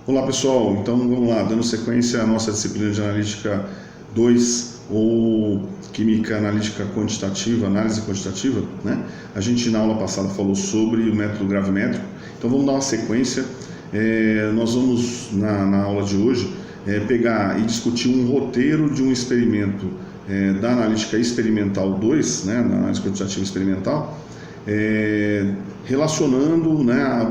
Olá pessoal, então vamos lá, dando sequência à nossa disciplina de Analítica 2 ou Química Analítica Quantitativa, Análise Quantitativa, né? A gente na aula passada falou sobre o método gravimétrico, então vamos dar uma sequência. Nós vamos na aula de hoje pegar e discutir um roteiro de um experimento da Analítica Experimental 2, né? Na Análise Quantitativa Experimental, relacionando, né,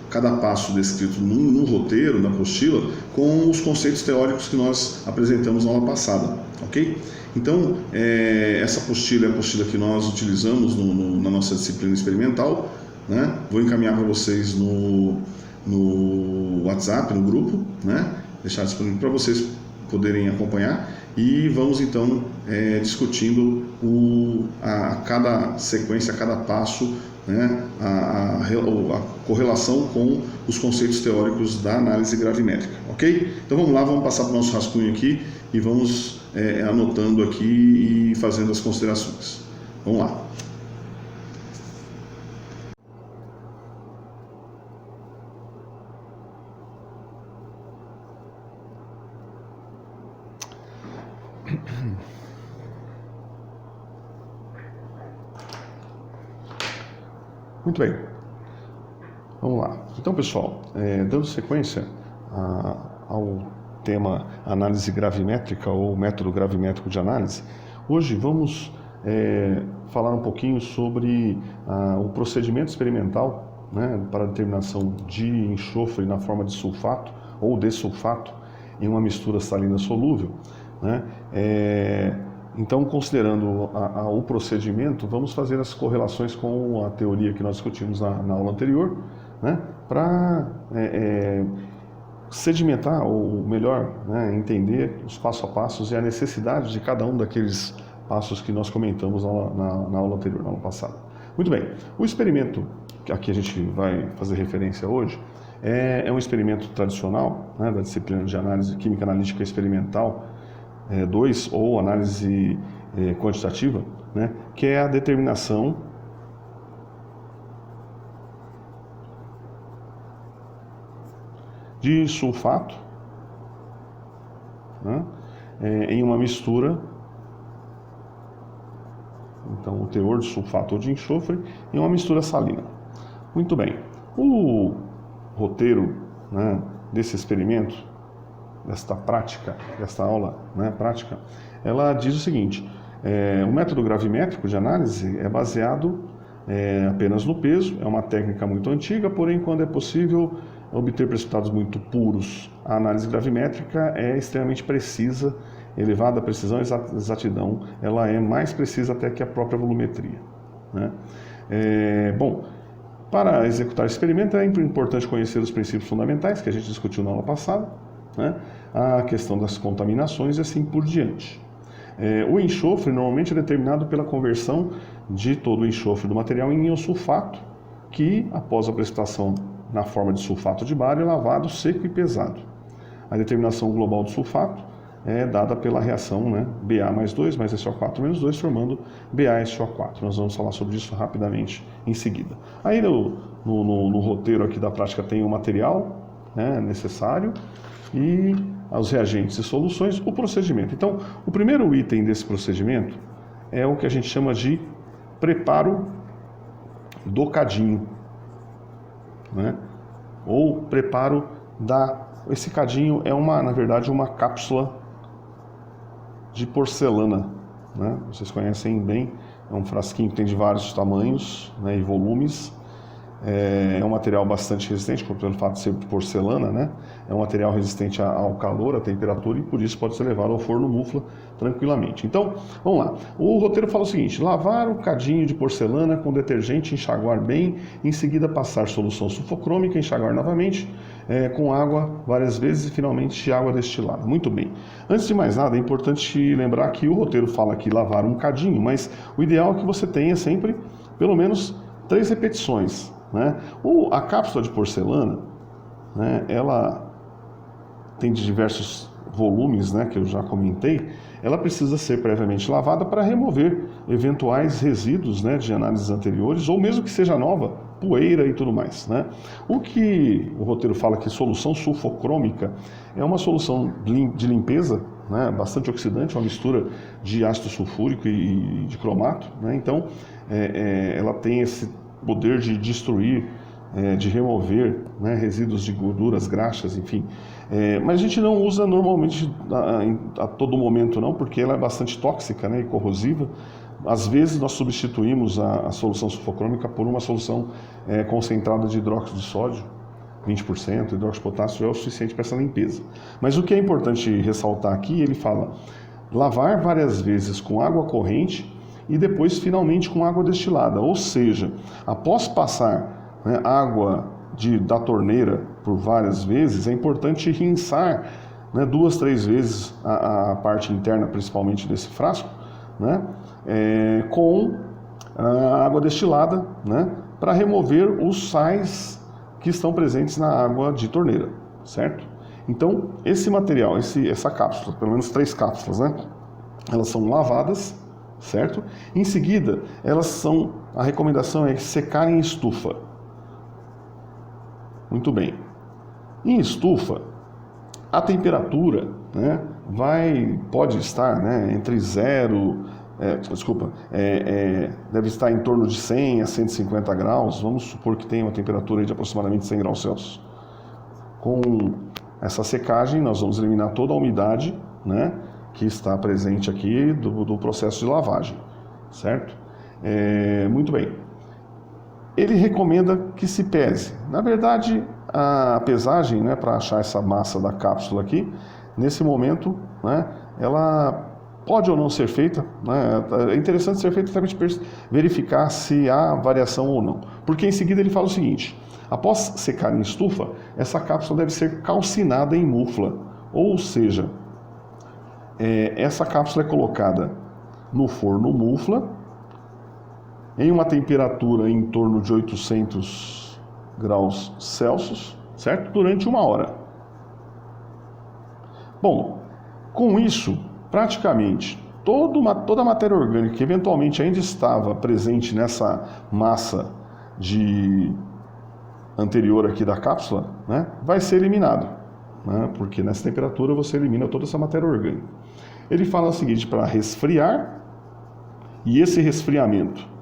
cada passo descrito no roteiro, na apostila, com os conceitos teóricos que nós apresentamos na aula passada, ok? Então, essa apostila é a apostila que nós utilizamos na nossa disciplina experimental, né? Vou encaminhar para vocês no WhatsApp, no grupo, né? Deixar disponível para vocês poderem acompanhar. E vamos então discutindo a cada sequência, a cada passo, né, a correlação com os conceitos teóricos da análise gravimétrica, ok? Então vamos lá, vamos passar para o nosso rascunho aqui e vamos anotando aqui e fazendo as considerações. Vamos lá. Muito bem, vamos lá. Então, pessoal, dando sequência ao tema análise gravimétrica ou método gravimétrico de análise, hoje vamos falar um pouquinho sobre o procedimento experimental, né, para a determinação de enxofre na forma de sulfato ou desulfato em uma mistura salina solúvel, né? Então, considerando o procedimento, vamos fazer as correlações com a teoria que nós discutimos na aula anterior, né, para sedimentar, ou melhor, né, entender os passo a passos e a necessidade de cada um daqueles passos que nós comentamos na aula anterior, na aula passada. Muito bem, o experimento que aqui a gente vai fazer referência hoje é um experimento tradicional, né, da disciplina de análise química analítica experimental 2 ou análise quantitativa, né, que é a determinação de sulfato, né, em uma mistura, então o teor de sulfato ou de enxofre em uma mistura salina. Muito bem, o roteiro, né, desse experimento, desta prática, desta aula, né, prática, ela diz o seguinte: o método gravimétrico de análise é baseado apenas no peso, é uma técnica muito antiga, porém, quando é possível obter precipitados muito puros, a análise gravimétrica é extremamente precisa, elevada precisão e exatidão, ela é mais precisa até que a própria volumetria, né? Bom, para executar o experimento é importante conhecer os princípios fundamentais que a gente discutiu na aula passada, né? A questão das contaminações e assim por diante. O enxofre normalmente é determinado pela conversão de todo o enxofre do material em iosulfato, que após a precipitação na forma de sulfato de bário é lavado seco e pesado. A determinação global do sulfato é dada pela reação, né, Ba mais 2 mais SO4 menos 2, formando BaSO4. Nós vamos falar sobre isso rapidamente em seguida. Aí no roteiro aqui da prática tem o material, né, necessário e os reagentes e soluções, o procedimento. Então, o primeiro item desse procedimento é o que a gente chama de preparo do cadinho, né? Ou preparo esse cadinho é na verdade, uma cápsula de porcelana, né? Vocês conhecem bem, é um frasquinho que tem de vários tamanhos, né, e volumes. É um material bastante resistente, pelo fato de ser de porcelana, né? É um material resistente ao calor, à temperatura, e por isso pode ser levado ao forno mufla tranquilamente. Então, vamos lá. O roteiro fala o seguinte: lavar o cadinho de porcelana com detergente, enxaguar bem, em seguida passar solução sulfocrômica, enxaguar novamente com água várias vezes e finalmente água destilada. Muito bem. Antes de mais nada, é importante lembrar que o roteiro fala aqui lavar um cadinho, mas o ideal é que você tenha sempre pelo menos 3 repetições, né? A cápsula de porcelana, né, ela tem de diversos volumes, né, que eu já comentei. Ela precisa ser previamente lavada para remover eventuais resíduos, né, de análises anteriores, ou mesmo que seja nova, poeira e tudo mais, né? O que o roteiro fala que solução sulfocrômica é uma solução de limpeza, né, bastante oxidante, uma mistura de ácido sulfúrico e de cromato, né? Então ela tem esse poder de destruir, de remover, né, resíduos de gorduras, graxas, enfim. Mas a gente não usa normalmente a todo momento não, porque ela é bastante tóxica, né, e corrosiva. Às vezes nós substituímos a solução sulfocrômica por uma solução concentrada de hidróxido de sódio, 20%, hidróxido de potássio é o suficiente para essa limpeza. Mas o que é importante ressaltar aqui, ele fala lavar várias vezes com água corrente e depois finalmente com água destilada, ou seja, após passar, né, água da torneira por várias vezes, é importante rinçar, né, 2, 3 vezes a parte interna, principalmente desse frasco, né, com a água destilada, né, para remover os sais que estão presentes na água de torneira, certo? Então, esse material, essa cápsula, pelo menos 3 cápsulas, né, elas são lavadas, certo? Em seguida, a recomendação é secar em estufa. Muito bem. Em estufa, a temperatura, né, pode estar, né, entre 0, deve estar em torno de 100 a 150 graus, vamos supor que tenha uma temperatura de aproximadamente 100 graus Celsius. Com essa secagem, nós vamos eliminar toda a umidade, né, que está presente aqui do processo de lavagem, certo? Muito bem. Ele recomenda que se pese. Na verdade, a pesagem, né, para achar essa massa da cápsula aqui, nesse momento, né, ela pode ou não ser feita, né? É interessante ser feita também para verificar se há variação ou não. Porque em seguida ele fala o seguinte: após secar em estufa, essa cápsula deve ser calcinada em mufla, ou seja, essa cápsula é colocada no forno mufla, em uma temperatura em torno de 800 graus Celsius, certo? Durante 1 hora. Bom, com isso, praticamente toda a matéria orgânica que eventualmente ainda estava presente nessa massa anterior aqui da cápsula, né, vai ser eliminado, né, porque nessa temperatura você elimina toda essa matéria orgânica. Ele fala o seguinte: para resfriar, e esse resfriamento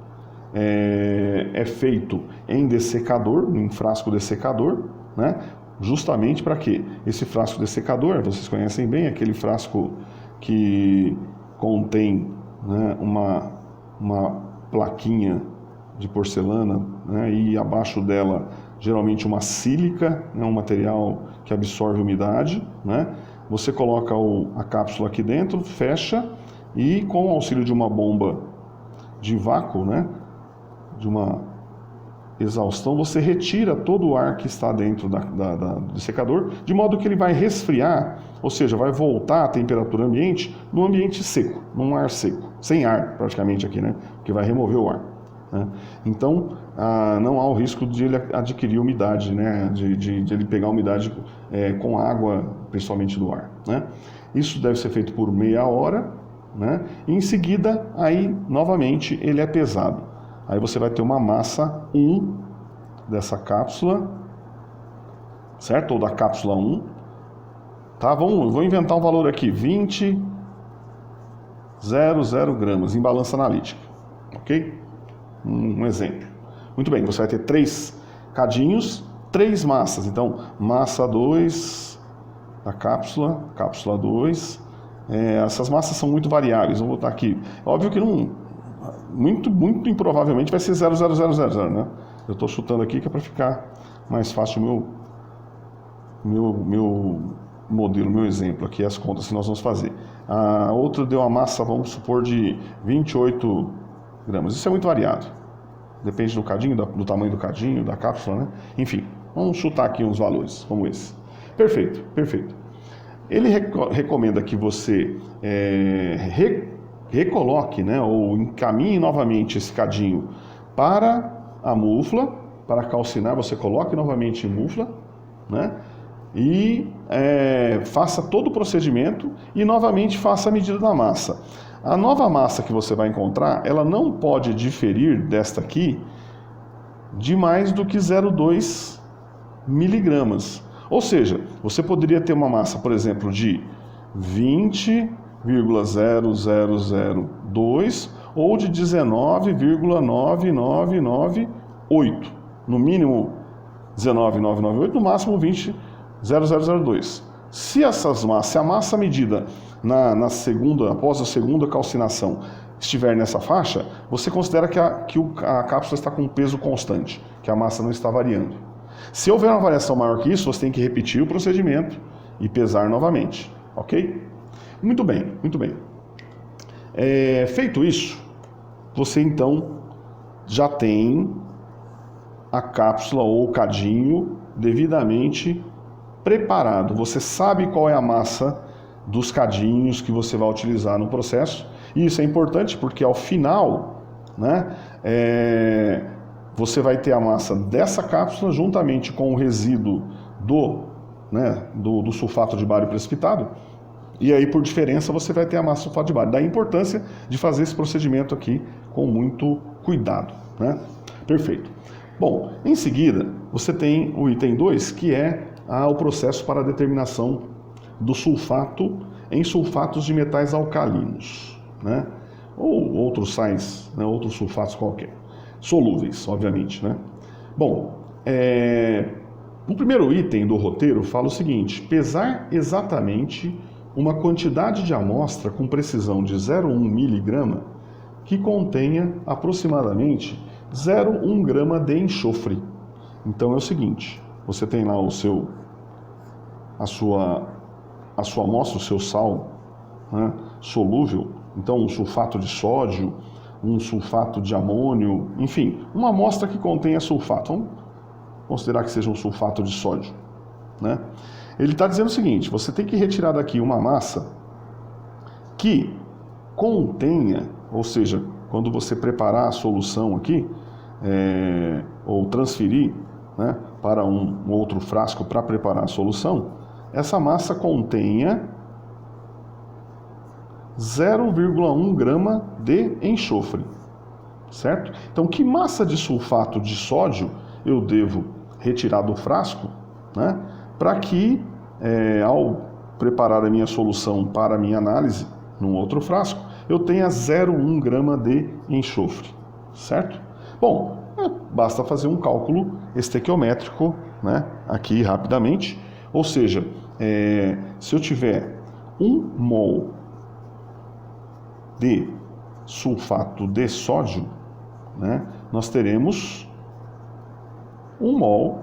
é feito em dessecador, em frasco dessecador, né, justamente para quê? Esse frasco dessecador, vocês conhecem bem, aquele frasco que contém, né, uma plaquinha de porcelana, né, e abaixo dela geralmente uma sílica, né, um material que absorve umidade, né? Você coloca a cápsula aqui dentro, fecha e com o auxílio de uma bomba de vácuo, né, de uma exaustão, você retira todo o ar que está dentro do secador, de modo que ele vai resfriar, ou seja, vai voltar à temperatura ambiente no ambiente seco, num ar seco, sem ar praticamente aqui, né? Porque vai remover o ar, né? Então, não há o risco de ele adquirir umidade, né? De ele pegar umidade com água, principalmente do ar, né? Isso deve ser feito por meia hora, né? E em seguida, aí, novamente, ele é pesado. Aí você vai ter uma massa 1 dessa cápsula, certo? Ou da cápsula 1. Tá? Vou inventar um valor aqui, 20,00 gramas em balança analítica. Ok? Um exemplo. Muito bem, você vai ter 3 cadinhos, 3 massas. Então, massa 2 da cápsula 2. Essas massas são muito variáveis. Vamos botar aqui. Óbvio que não... Muito improvavelmente vai ser 0,0000, né? Eu estou chutando aqui que é para ficar mais fácil o meu modelo, meu exemplo aqui, as contas que nós vamos fazer. A outra deu uma massa, vamos supor, de 28 gramas. Isso é muito variado. Depende do cadinho, do tamanho do cadinho, da cápsula, né? Enfim, vamos chutar aqui uns valores como esse. Perfeito, perfeito. Ele recomenda que você recoloque, né, ou encaminhe novamente esse cadinho para a mufla, para calcinar, você coloque novamente em mufla, né, e faça todo o procedimento e novamente faça a medida da massa. A nova massa que você vai encontrar, ela não pode diferir desta aqui de mais do que 0,2 miligramas. Ou seja, você poderia ter uma massa, por exemplo, de 20,0002 ou de 19,99998. No mínimo 19,998, no máximo 20,0002. Se a massa medida após a segunda calcinação estiver nessa faixa, você considera que a cápsula está com um peso constante, que a massa não está variando. Se houver uma variação maior que isso, você tem que repetir o procedimento e pesar novamente, ok? Muito bem, muito bem. Feito isso, você então já tem a cápsula ou o cadinho devidamente preparado. Você sabe qual é a massa dos cadinhos que você vai utilizar no processo. E isso é importante porque ao final, né, você vai ter a massa dessa cápsula juntamente com o resíduo do sulfato de bário precipitado. E aí, por diferença, você vai ter a massa sulfato de bário. Daí a importância de fazer esse procedimento aqui com muito cuidado, né? Perfeito. Bom, em seguida, você tem o item 2, que é o processo para a determinação do sulfato em sulfatos de metais alcalinos, né? Ou outros sais, né? Outros sulfatos qualquer. Solúveis, obviamente, né? Bom, o primeiro item do roteiro fala o seguinte: pesar exatamente uma quantidade de amostra com precisão de 0,1 miligrama que contenha aproximadamente 0,1 grama de enxofre. Então é o seguinte, você tem lá a sua amostra, o seu sal, né, solúvel, então um sulfato de sódio, um sulfato de amônio, enfim, uma amostra que contenha sulfato. Vamos considerar que seja um sulfato de sódio, né? Ele está dizendo o seguinte: você tem que retirar daqui uma massa que contenha, ou seja, quando você preparar a solução aqui, ou transferir, né, para um outro frasco para preparar a solução, essa massa contenha 0,1 grama de enxofre, certo? Então, que massa de sulfato de sódio eu devo retirar do frasco, né, para que, ao preparar a minha solução para a minha análise num outro frasco, eu tenha 0,1 grama de enxofre, certo? Bom, basta fazer um cálculo estequiométrico, né, aqui rapidamente, ou seja, se eu tiver 1 mol de sulfato de sódio, né, nós teremos 1 mol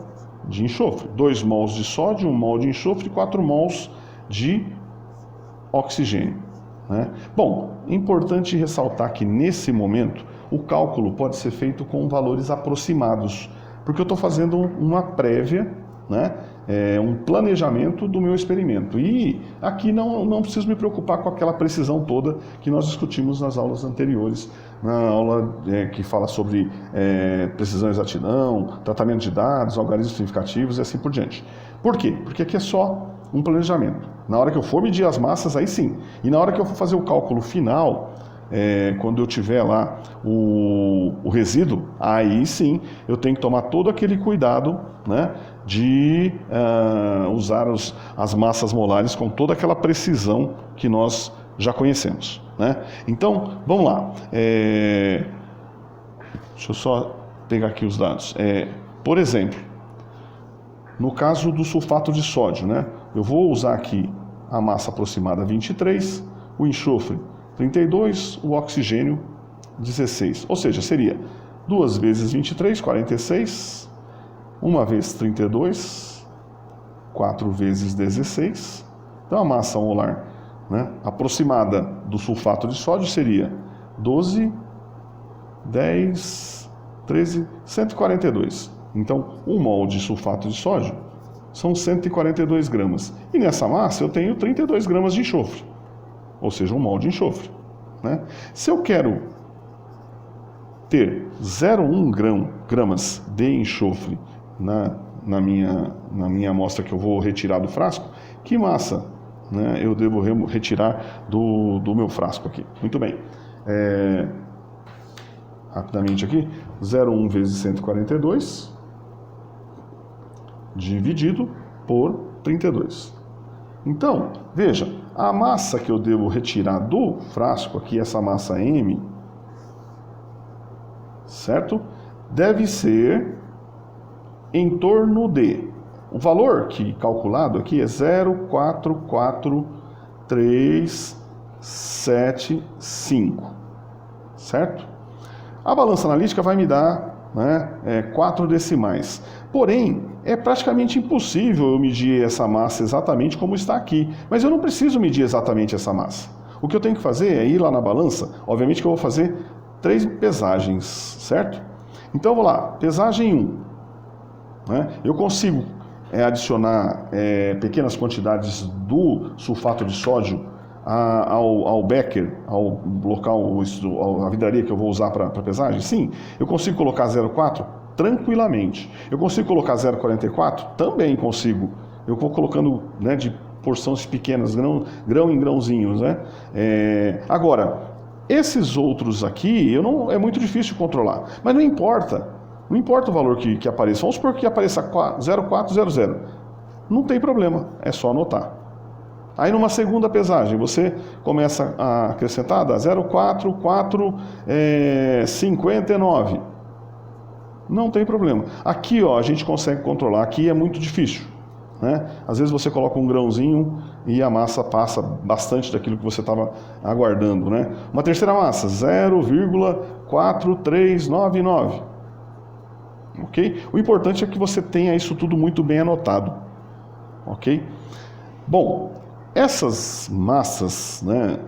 de enxofre, 2 mols de sódio, 1 mol de enxofre, 4 mols de oxigênio, né? Bom, é importante ressaltar que nesse momento o cálculo pode ser feito com valores aproximados, porque eu estou fazendo uma prévia, né, um planejamento do meu experimento. E aqui não preciso me preocupar com aquela precisão toda que nós discutimos nas aulas anteriores, na aula que fala sobre precisão e exatidão, tratamento de dados, algarismos significativos e assim por diante. Por quê? Porque aqui é só um planejamento. Na hora que eu for medir as massas, aí sim. E na hora que eu for fazer o cálculo final, quando eu tiver lá o resíduo, aí sim eu tenho que tomar todo aquele cuidado, né, de usar as massas molares com toda aquela precisão que nós já conhecemos, né? Então, vamos lá. Deixa eu só pegar aqui os dados. Por exemplo, no caso do sulfato de sódio, né, eu vou usar aqui a massa aproximada 23, o enxofre 32, o oxigênio 16. Ou seja, seria 2 vezes 23, 46, 1 vez 32, 4 vezes 16. Então a massa molar, né, aproximada do sulfato de sódio seria 12, 10, 13, 142. Então 1 mol de sulfato de sódio são 142 gramas. E nessa massa eu tenho 32 gramas de enxofre, ou seja, 1 mol de enxofre, né? Se eu quero ter 0,1 gramas de enxofre na minha amostra que eu vou retirar do frasco, que massa, né, eu devo retirar do meu frasco aqui? Muito bem. rapidamente aqui, 0,1 vezes 142 dividido por 32. Então, veja, a massa que eu devo retirar do frasco aqui, essa massa M, certo? Deve ser em torno de... O valor que calculado aqui é 0,44375, certo? A balança analítica vai me dar, né, 4 decimais. Porém, é praticamente impossível eu medir essa massa exatamente como está aqui. Mas eu não preciso medir exatamente essa massa. O que eu tenho que fazer é ir lá na balança. Obviamente que eu vou fazer 3 pesagens, certo? Então, vou lá. Pesagem 1. Né? Eu consigo adicionar pequenas quantidades do sulfato de sódio ao becker, ao local, a vidraria que eu vou usar para pesagem? Sim. Eu consigo colocar 0,4 tranquilamente. Eu consigo colocar 0,44? Também consigo. Eu vou colocando, né, de porções pequenas, grão em grãozinhos, né? Agora, esses outros aqui, é muito difícil de controlar. Mas não importa. Não importa o valor que apareça. Vamos supor que apareça 0,400. Não tem problema. É só anotar. Aí numa segunda pesagem, você começa a acrescentar, dá 0,4459. Não tem problema. Aqui, ó, a gente consegue controlar. Aqui é muito difícil, né? Às vezes você coloca um grãozinho e a massa passa bastante daquilo que você estava aguardando, né? Uma terceira massa, 0,4399. Ok? O importante é que você tenha isso tudo muito bem anotado. Ok? Bom, essas massas, né,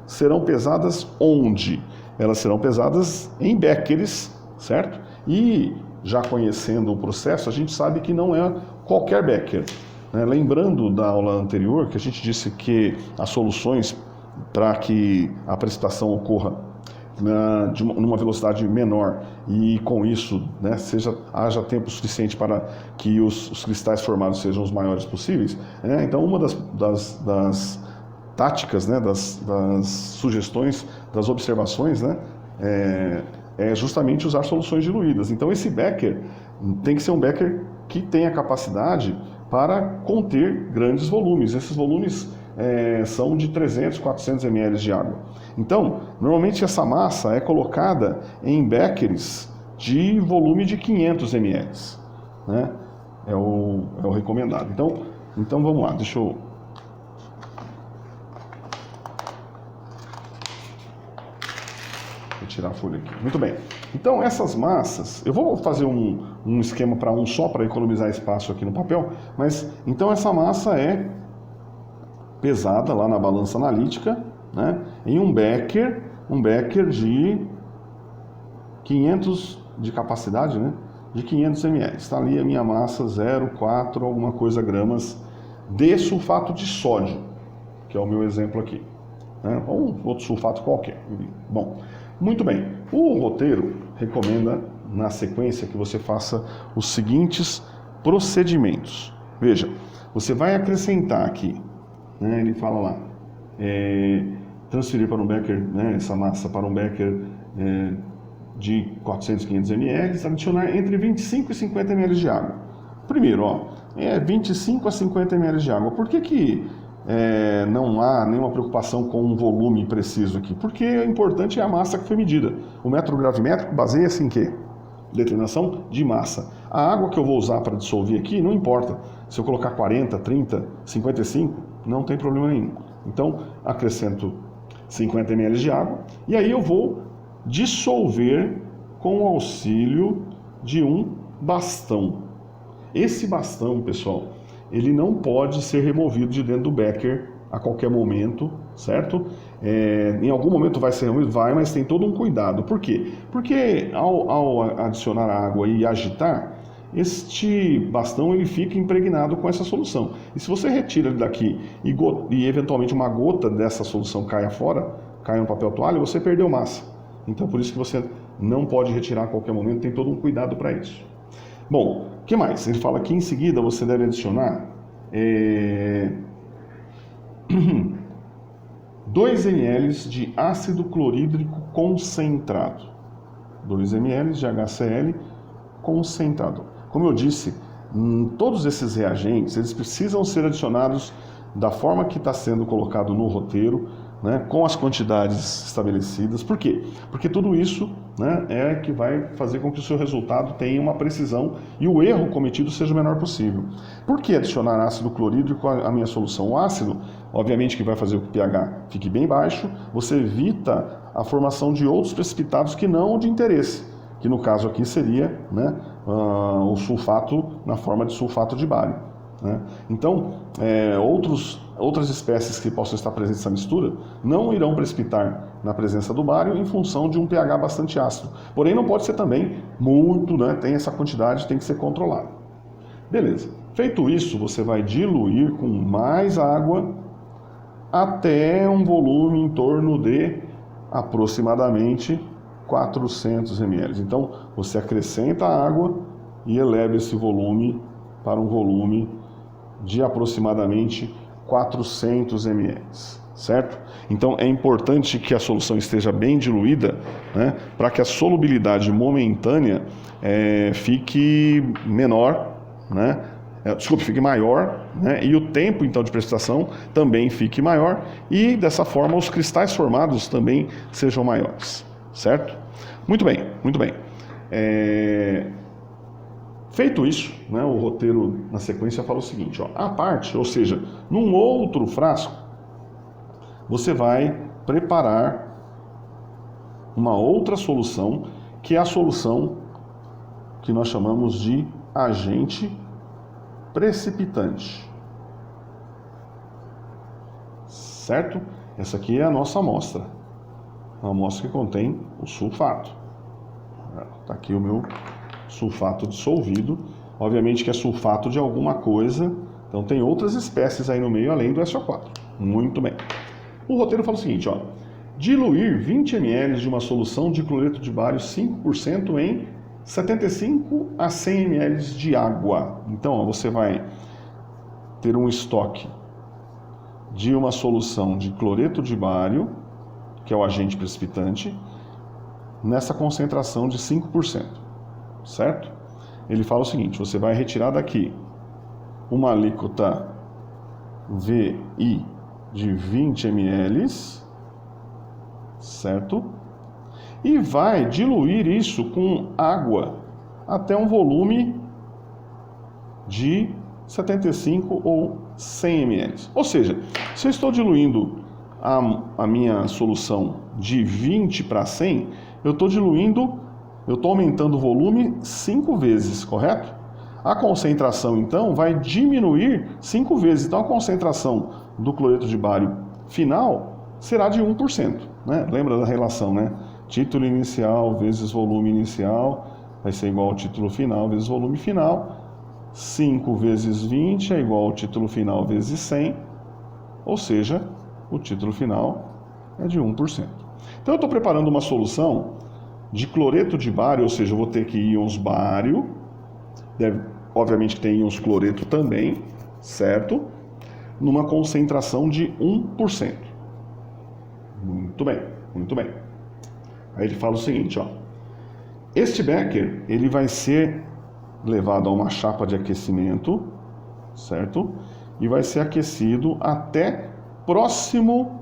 serão pesadas onde? Elas serão pesadas em becquerels, certo? E já conhecendo o processo, a gente sabe que não é qualquer becker, né? Lembrando da aula anterior que a gente disse que as soluções para que a precipitação ocorra numa velocidade menor e com isso, né, haja tempo suficiente para que os cristais formados sejam os maiores possíveis, né? Então uma das táticas, né, das sugestões, das observações, né, é justamente usar soluções diluídas. Então esse becker tem que ser um becker que tenha capacidade para conter grandes volumes. Esses volumes são de 300, 400 ml de água. Então, normalmente essa massa é colocada em becquerels de volume de 500 ml, né? É o recomendado. Então vamos lá, deixa eu... Vou tirar a folha aqui. Muito bem. Então essas massas, eu vou fazer um esquema para um só para economizar espaço aqui no papel, mas então essa massa é pesada lá na balança analítica, né, em um becker de 500 de capacidade, né, de 500 ml. Está ali a minha massa 0,4 alguma coisa gramas de sulfato de sódio, que é o meu exemplo aqui, né, ou outro sulfato qualquer. Bom, muito bem. O roteiro recomenda na sequência que você faça os seguintes procedimentos. Veja, você vai acrescentar aqui, né, ele fala lá, transferir para um becker, né, essa massa para um becker de 400, 500 ml, adicionar entre 25 e 50 ml de água. Primeiro, ó, 25 a 50 ml de água. Por que não há nenhuma preocupação com um volume preciso aqui? Porque o importante é a massa que foi medida. O método gravimétrico baseia-se em quê? Determinação de massa. A água que eu vou usar para dissolver aqui não importa. Se eu colocar 40, 30, 55, não tem problema nenhum. Então, acrescento 50 ml de água e aí eu vou dissolver com o auxílio de um bastão. Esse bastão, pessoal, ele não pode ser removido de dentro do becker a qualquer momento, certo? Em algum momento vai ser removido? Vai, mas tem todo um cuidado. Por quê? Porque ao adicionar água e agitar, este bastão ele fica impregnado com essa solução. E se você retira ele daqui e eventualmente uma gota dessa solução caia fora, cai no papel toalha, você perdeu massa. Então por isso que você não pode retirar a qualquer momento, tem todo um cuidado para isso. Bom, o que mais? Ele fala que em seguida você deve adicionar 2 ml de ácido clorídrico concentrado. 2 ml de HCl concentrado. Como eu disse, todos esses reagentes, eles precisam ser adicionados da forma que está sendo colocado no roteiro, né, com as quantidades estabelecidas. Por quê? Porque tudo isso, né, é que vai fazer com que o seu resultado tenha uma precisão e o erro cometido seja o menor possível. Por que adicionar ácido clorídrico à minha solução? O ácido, obviamente, que vai fazer com que o pH fique bem baixo, você evita a formação de outros precipitados que não de interesse, que no caso aqui seria, né, o sulfato na forma de sulfato de bário, né? Então, outras espécies que possam estar presentes nessa mistura não irão precipitar na presença do bário em função de um pH bastante ácido. Porém, não pode ser também muito, né? Tem essa quantidade, tem que ser controlada. Beleza. Feito isso, você vai diluir com mais água até um volume em torno de aproximadamente 400 ml. Então, você acrescenta a água e eleva esse volume para um volume de aproximadamente 400 ml, certo? Então é importante que a solução esteja bem diluída, né, para que a solubilidade momentânea fique menor, né, fique maior, né, e o tempo então de precipitação também fique maior e dessa forma os cristais formados também sejam maiores, certo? Muito bem, muito bem. Feito isso, né, o roteiro na sequência fala o seguinte, ó, à parte, ou seja, num outro frasco, você vai preparar uma outra solução, que é a solução que nós chamamos de agente precipitante. Certo? Essa aqui é a nossa amostra. Uma amostra que contém o sulfato. Está aqui o meu sulfato dissolvido, obviamente que é sulfato de alguma coisa, então tem outras espécies aí no meio além do SO4. Muito bem. O roteiro fala o seguinte, ó, diluir 20 ml de uma solução de cloreto de bário 5% em 75 a 100 ml de água. Então, ó, você vai ter um estoque de uma solução de cloreto de bário, que é o agente precipitante, nessa concentração de 5%. Certo? Ele fala o seguinte, você vai retirar daqui uma alíquota VI de 20 ml, certo? E vai diluir isso com água até um volume de 75 ou 100 ml. Ou seja, se eu estou diluindo a minha solução de 20 para 100, eu estou aumentando o volume 5 vezes, correto? A concentração, então, vai diminuir 5 vezes. Então, a concentração do cloreto de bário final será de 1%. Né? Lembra da relação, né? Título inicial vezes volume inicial vai ser igual ao título final vezes volume final. 5 vezes 20 é igual ao título final vezes 100. Ou seja, o título final é de 1%. Então, eu estou preparando uma solução de cloreto de bário, ou seja, eu vou ter que íons bário, obviamente tem íons cloreto também, certo? Numa concentração de 1%. Muito bem, muito bem. Aí ele fala o seguinte, ó. Este becker, ele vai ser levado a uma chapa de aquecimento, certo? E vai ser aquecido até próximo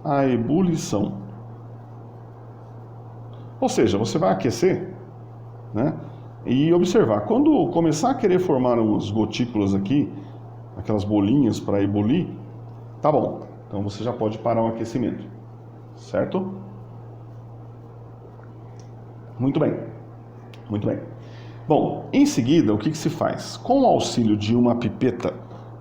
à ebulição. Ou seja, você vai aquecer, né, e observar. Quando começar a querer formar umas gotículas aqui, aquelas bolinhas para ebulir, tá bom. Então você já pode parar o aquecimento, certo? Muito bem, muito bem. Bom, em seguida, o que se faz? Com o auxílio de uma pipeta,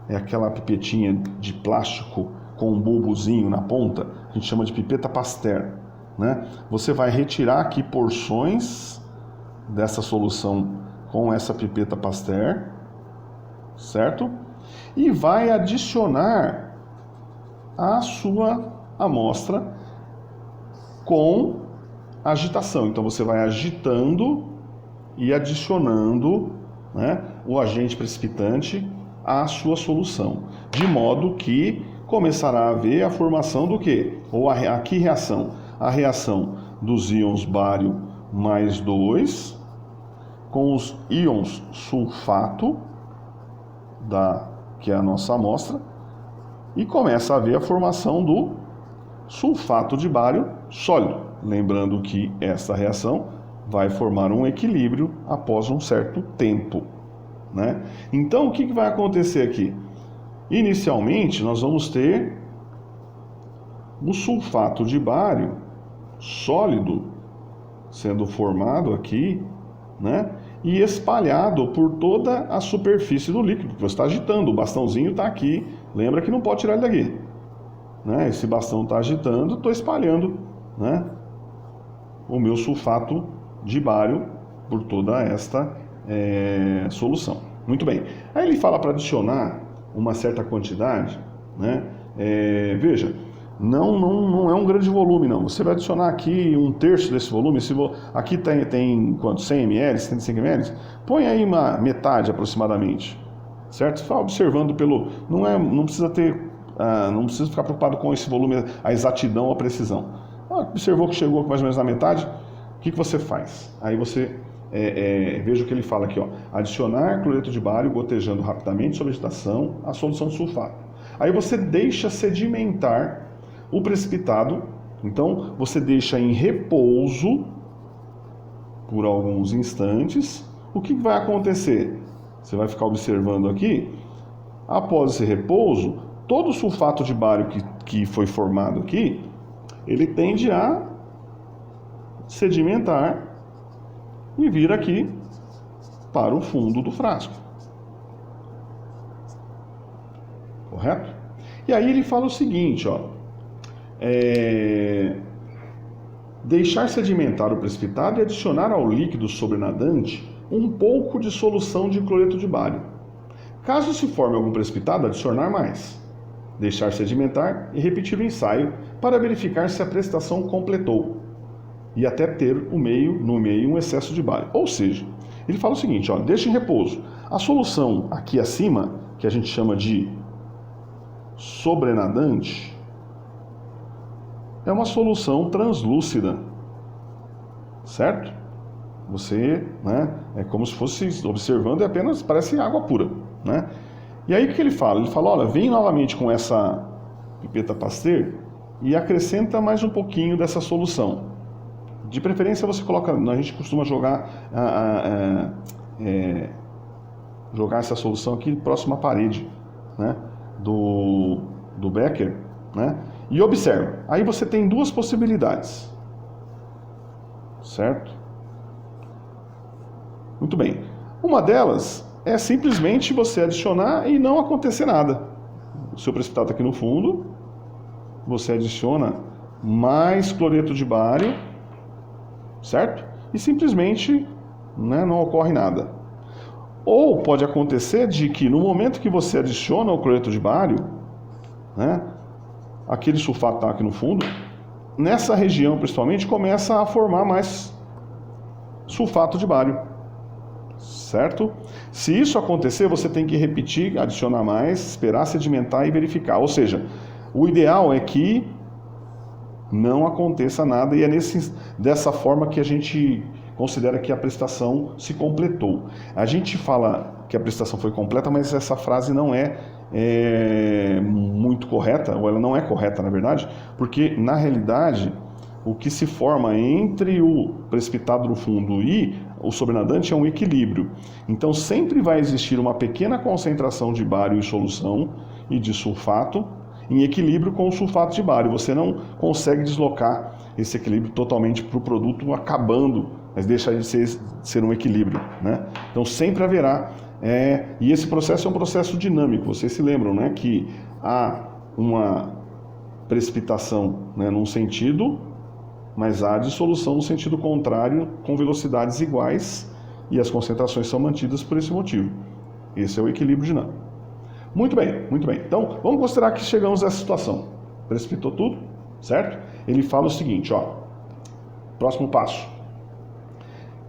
é aquela pipetinha de plástico com um bulbozinho na ponta, a gente chama de pipeta Pasteur. Né? Você vai retirar aqui porções dessa solução com essa pipeta Pasteur, certo? E vai adicionar a sua amostra com agitação. Então você vai agitando e adicionando, né, o agente precipitante à sua solução, de modo que começará a haver a formação do quê? Ou a que reação? A reação dos íons bário mais 2 com os íons sulfato, que é a nossa amostra, e começa a haver a formação do sulfato de bário sólido. Lembrando que essa reação vai formar um equilíbrio após um certo tempo, né? Então, o que vai acontecer aqui? Inicialmente, nós vamos ter o sulfato de bário sólido sendo formado aqui, né? E espalhado por toda a superfície do líquido. Você está agitando, o bastãozinho está aqui. Lembra que não pode tirar ele daqui, né? Esse bastão está agitando, estou espalhando, né, o meu sulfato de bário por toda esta solução. Muito bem. Aí ele fala para adicionar uma certa quantidade, né? Veja, não é um grande volume, não. Você vai adicionar aqui 1/3 desse volume. Aqui tem quanto? 100 ml, 105 ml? Põe aí uma metade aproximadamente, certo? Você vai observando não precisa ficar preocupado com esse volume, a exatidão, a precisão. Observou que chegou mais ou menos na metade, o que você faz? Aí você veja o que ele fala aqui, ó. Adicionar cloreto de bário gotejando rapidamente sobre agitação a solução de sulfato. Aí você deixa sedimentar o precipitado. Então você deixa em repouso por alguns instantes. O que vai acontecer? Você vai ficar observando aqui. Após esse repouso, todo o sulfato de bário que foi formado aqui, ele tende a sedimentar e vir aqui para o fundo do frasco. Correto? E aí ele fala o seguinte, ó. Deixar sedimentar o precipitado e adicionar ao líquido sobrenadante um pouco de solução de cloreto de bário. Caso se forme algum precipitado, adicionar mais. Deixar sedimentar e repetir o ensaio para verificar se a precipitação completou e até ter no meio um excesso de bário. Ou seja, ele fala o seguinte, ó, deixa em repouso. A solução aqui acima, que a gente chama de sobrenadante, é uma solução translúcida, certo? Você, né, é como se fosse observando e apenas parece água pura, né? E aí o que ele fala? Ele fala, olha, vem novamente com essa pipeta Pasteur e acrescenta mais um pouquinho dessa solução. De preferência você coloca, a gente costuma jogar essa solução aqui próximo à parede, né, do becker, né? E observa, aí você tem duas possibilidades, certo? Muito bem. Uma delas é simplesmente você adicionar e não acontecer nada. O seu precipitado está aqui no fundo, você adiciona mais cloreto de bário, certo? E simplesmente, né, não ocorre nada. Ou pode acontecer de que no momento que você adiciona o cloreto de bário, né, aquele sulfato está aqui no fundo, nessa região principalmente começa a formar mais sulfato de bário, certo? Se isso acontecer, você tem que repetir, adicionar mais, esperar sedimentar e verificar. Ou seja, o ideal é que não aconteça nada, e é dessa forma que a gente considera que a precipitação se completou. A gente fala que a precipitação foi completa, mas essa frase não é muito correta, ou ela não é correta, na verdade, porque, na realidade, o que se forma entre o precipitado do fundo e o sobrenadante é um equilíbrio. Então, sempre vai existir uma pequena concentração de bário em solução e de sulfato em equilíbrio com o sulfato de bário. Você não consegue deslocar esse equilíbrio totalmente para o produto acabando, mas deixa de ser um equilíbrio, né? Então, sempre haverá. E esse processo é um processo dinâmico. Vocês se lembram, né, que há uma precipitação, né, num sentido, mas há dissolução no sentido contrário, com velocidades iguais, e as concentrações são mantidas por esse motivo. Esse é o equilíbrio dinâmico. Muito bem, muito bem. Então, vamos considerar que chegamos a essa situação. Precipitou tudo, certo? Ele fala o seguinte, ó. Próximo passo.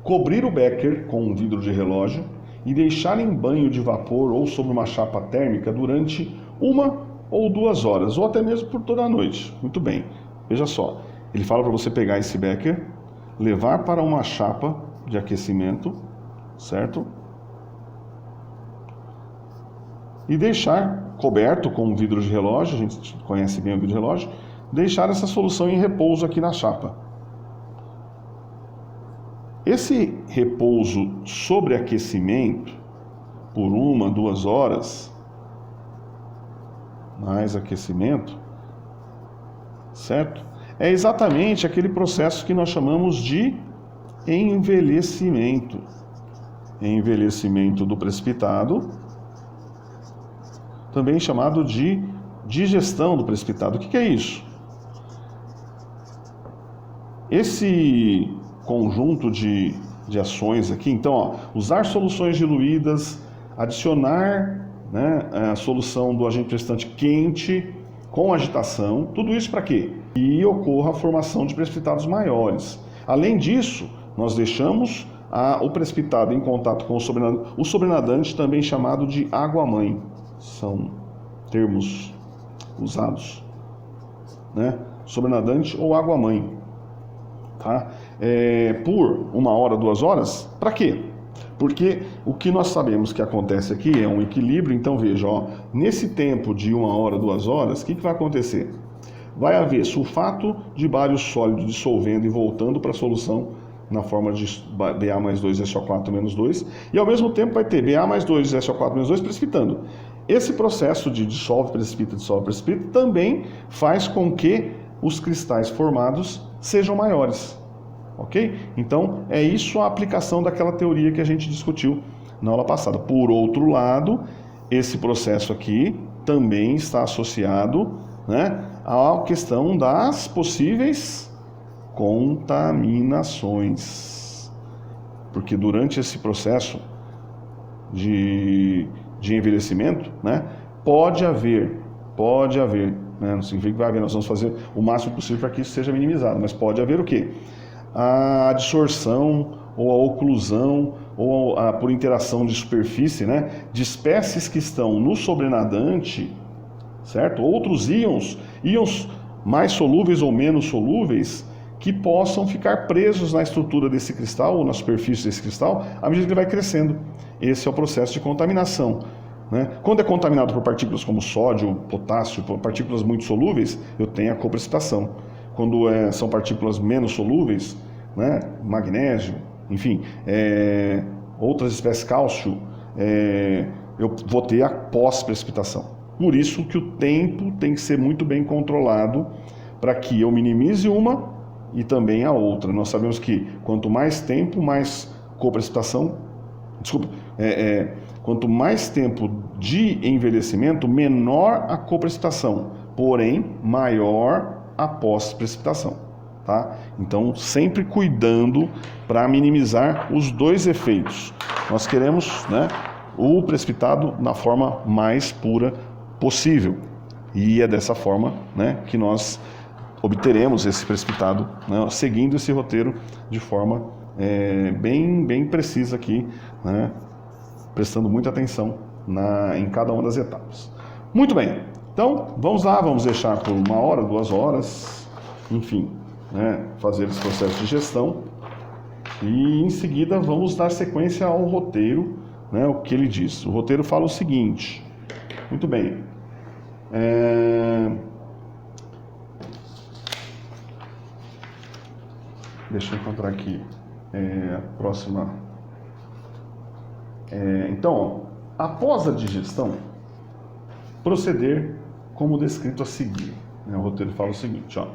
Cobrir o becker com um vidro de relógio e deixar em banho de vapor ou sobre uma chapa térmica durante 1 ou 2 horas, ou até mesmo por toda a noite. Muito bem. Veja só. Ele fala para você pegar esse becker, levar para uma chapa de aquecimento, certo? E deixar coberto com um vidro de relógio, a gente conhece bem o vidro de relógio, deixar essa solução em repouso aqui na chapa. Esse repouso sobre aquecimento, por 1, 2 horas, mais aquecimento, certo? É exatamente aquele processo que nós chamamos de envelhecimento. Envelhecimento do precipitado, também chamado de digestão do precipitado. O que é isso? Esse conjunto de ações aqui, então, ó, usar soluções diluídas, adicionar, né, a solução do agente precipitante quente com agitação, tudo isso para quê? Que ocorra a formação de precipitados maiores. Além disso, nós deixamos o precipitado em contato com o sobrenadante, também chamado de água-mãe. São termos usados, né? Sobrenadante ou água-mãe, tá? Por 1 hora, 2 horas, para quê? Porque o que nós sabemos que acontece aqui é um equilíbrio. Então veja, ó, nesse tempo de 1 hora, 2 horas, o que vai acontecer? Vai haver sulfato de bário sólido dissolvendo e voltando para a solução na forma de Ba mais 2 SO4 menos 2, e ao mesmo tempo vai ter Ba mais 2 SO4 menos 2 precipitando. Esse processo de dissolve, precipita também faz com que os cristais formados sejam maiores. Ok? Então, é isso a aplicação daquela teoria que a gente discutiu na aula passada. Por outro lado, esse processo aqui também está associado, né, à questão das possíveis contaminações. Porque durante esse processo de envelhecimento, né, pode haver, né, não significa que vai haver, nós vamos fazer o máximo possível para que isso seja minimizado, mas pode haver o quê? A adsorção ou a oclusão ou por interação de superfície, né, de espécies que estão no sobrenadante, certo? Outros íons mais solúveis ou menos solúveis, que possam ficar presos na estrutura desse cristal ou na superfície desse cristal à medida que ele vai crescendo. Esse é o processo de contaminação, né? Quando é contaminado por partículas como sódio, potássio, por partículas muito solúveis, eu tenho a coprecipitação. Quando são partículas menos solúveis, né, magnésio, enfim, outras espécies, cálcio, eu vou ter a pós-precipitação. Por isso que o tempo tem que ser muito bem controlado para que eu minimize uma e também a outra. Nós sabemos que quanto mais tempo, mais coprecipitação, quanto mais tempo de envelhecimento, menor a coprecipitação, porém maior a pós-precipitação, tá? Então, sempre cuidando para minimizar os dois efeitos. Nós queremos, né, o precipitado na forma mais pura possível, e é dessa forma, né, que nós obteremos esse precipitado, né, seguindo esse roteiro de forma bem precisa aqui, né, prestando muita atenção em cada uma das etapas. Muito bem, então vamos lá, vamos deixar por 1 hora, 2 horas, enfim, né, fazer esse processo de gestão, e em seguida vamos dar sequência ao roteiro, né, o que ele diz. O roteiro fala o seguinte, muito bem, deixa eu encontrar aqui a próxima. Então, após a digestão, proceder como descrito a seguir. O roteiro fala o seguinte, ó.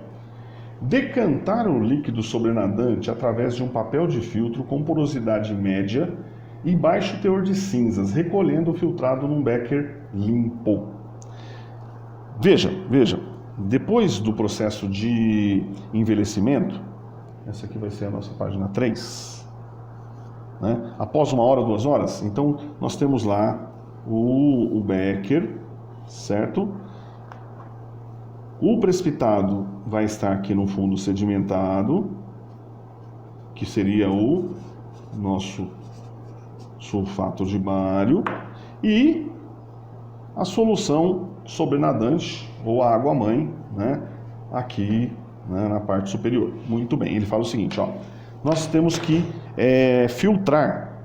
Decantar o líquido sobrenadante através de um papel de filtro com porosidade média e baixo teor de cinzas, recolhendo o filtrado num becker limpo. Veja, depois do processo de envelhecimento, essa aqui vai ser a nossa página 3, né? Após 1 hora, 2 horas, então nós temos lá o becker, certo? O precipitado vai estar aqui no fundo sedimentado, que seria o nosso sulfato de bário, e a solução sobrenadante, ou a água-mãe, né, aqui, né, na parte superior. Muito bem, ele fala o seguinte, ó. nós temos que filtrar,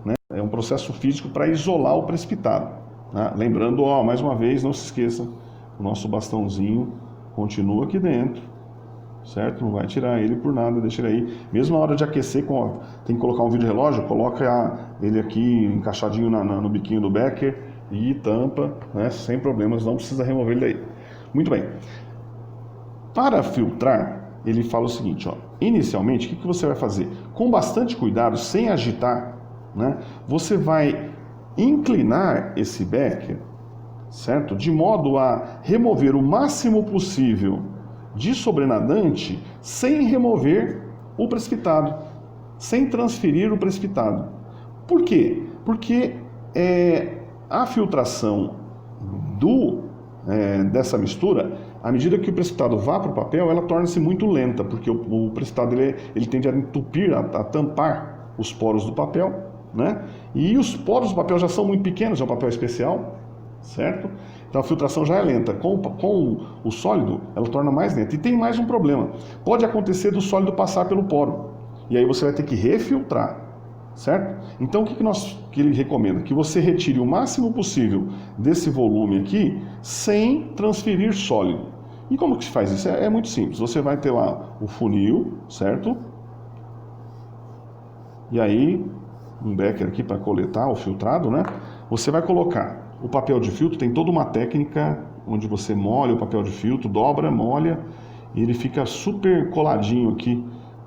né? É um processo físico para isolar o precipitado, né? Lembrando, ó, mais uma vez, não se esqueça, o nosso bastãozinho continua aqui dentro, certo? Não vai tirar ele por nada, deixa ele aí. Mesmo na hora de aquecer, tem que colocar um vídeo relógio, coloca ele aqui encaixadinho no biquinho do becker e tampa, né? Sem problemas, não precisa remover ele daí. Muito bem. Para filtrar, ele fala o seguinte, ó, inicialmente, o que você vai fazer? Com bastante cuidado, sem agitar, né, você vai inclinar esse becker, certo? De modo a remover o máximo possível de sobrenadante sem remover o precipitado, sem transferir o precipitado. Por quê? Porque a filtração dessa mistura, à medida que o precipitado vá para o papel, ela torna-se muito lenta, porque o precipitado ele tende a entupir, a tampar os poros do papel, né? E os poros do papel já são muito pequenos, é um papel especial, certo? Então a filtração já é lenta. Com o sólido, ela torna mais lenta. E tem mais um problema. Pode acontecer do sólido passar pelo poro. E aí você vai ter que refiltrar, certo? Então o que ele recomenda? Que você retire o máximo possível desse volume aqui, sem transferir sólido. E como que se faz isso? É muito simples. Você vai ter lá o funil, certo? E aí, um becker aqui para coletar o filtrado, né? Você vai colocar o papel de filtro, tem toda uma técnica onde você molha o papel de filtro, dobra, molha, e ele fica super coladinho aqui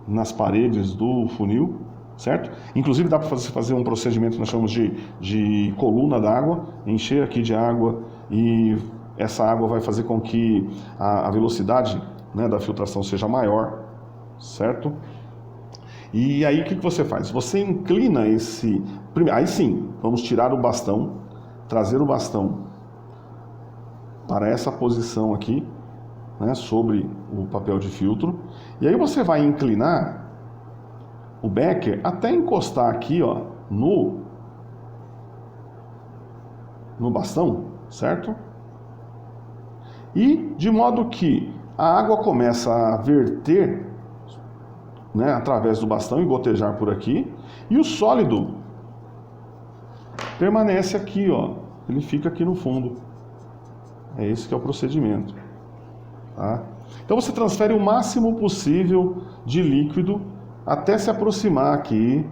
nas paredes do funil, certo? Inclusive dá para fazer um procedimento que nós chamamos de coluna d'água, encher aqui de água, e essa água vai fazer com que a velocidade, né, da filtração seja maior, certo? E aí o que você faz? Você inclina esse... Aí sim, vamos tirar o bastão, trazer o bastão para essa posição aqui, né, sobre o papel de filtro. E aí você vai inclinar o becker até encostar aqui, ó, no bastão, certo? E de modo que a água começa a verter, né, através do bastão e gotejar por aqui, e o sólido permanece aqui, ó, ele fica aqui no fundo. É esse que é o procedimento, tá? Então você transfere o máximo possível de líquido até se aproximar aqui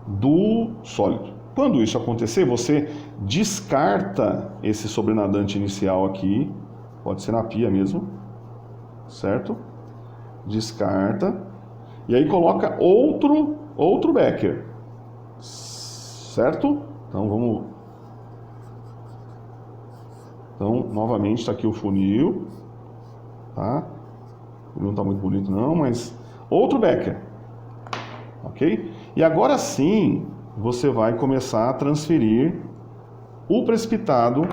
do sólido. Quando isso acontecer, você descarta esse sobrenadante inicial aqui, pode ser na pia mesmo, certo? Descarta. E aí coloca outro becker, certo? Então, novamente está aqui o funil, tá? Ele não está muito bonito não, mas outro becker, ok? E agora sim, você vai começar a transferir o precipitado,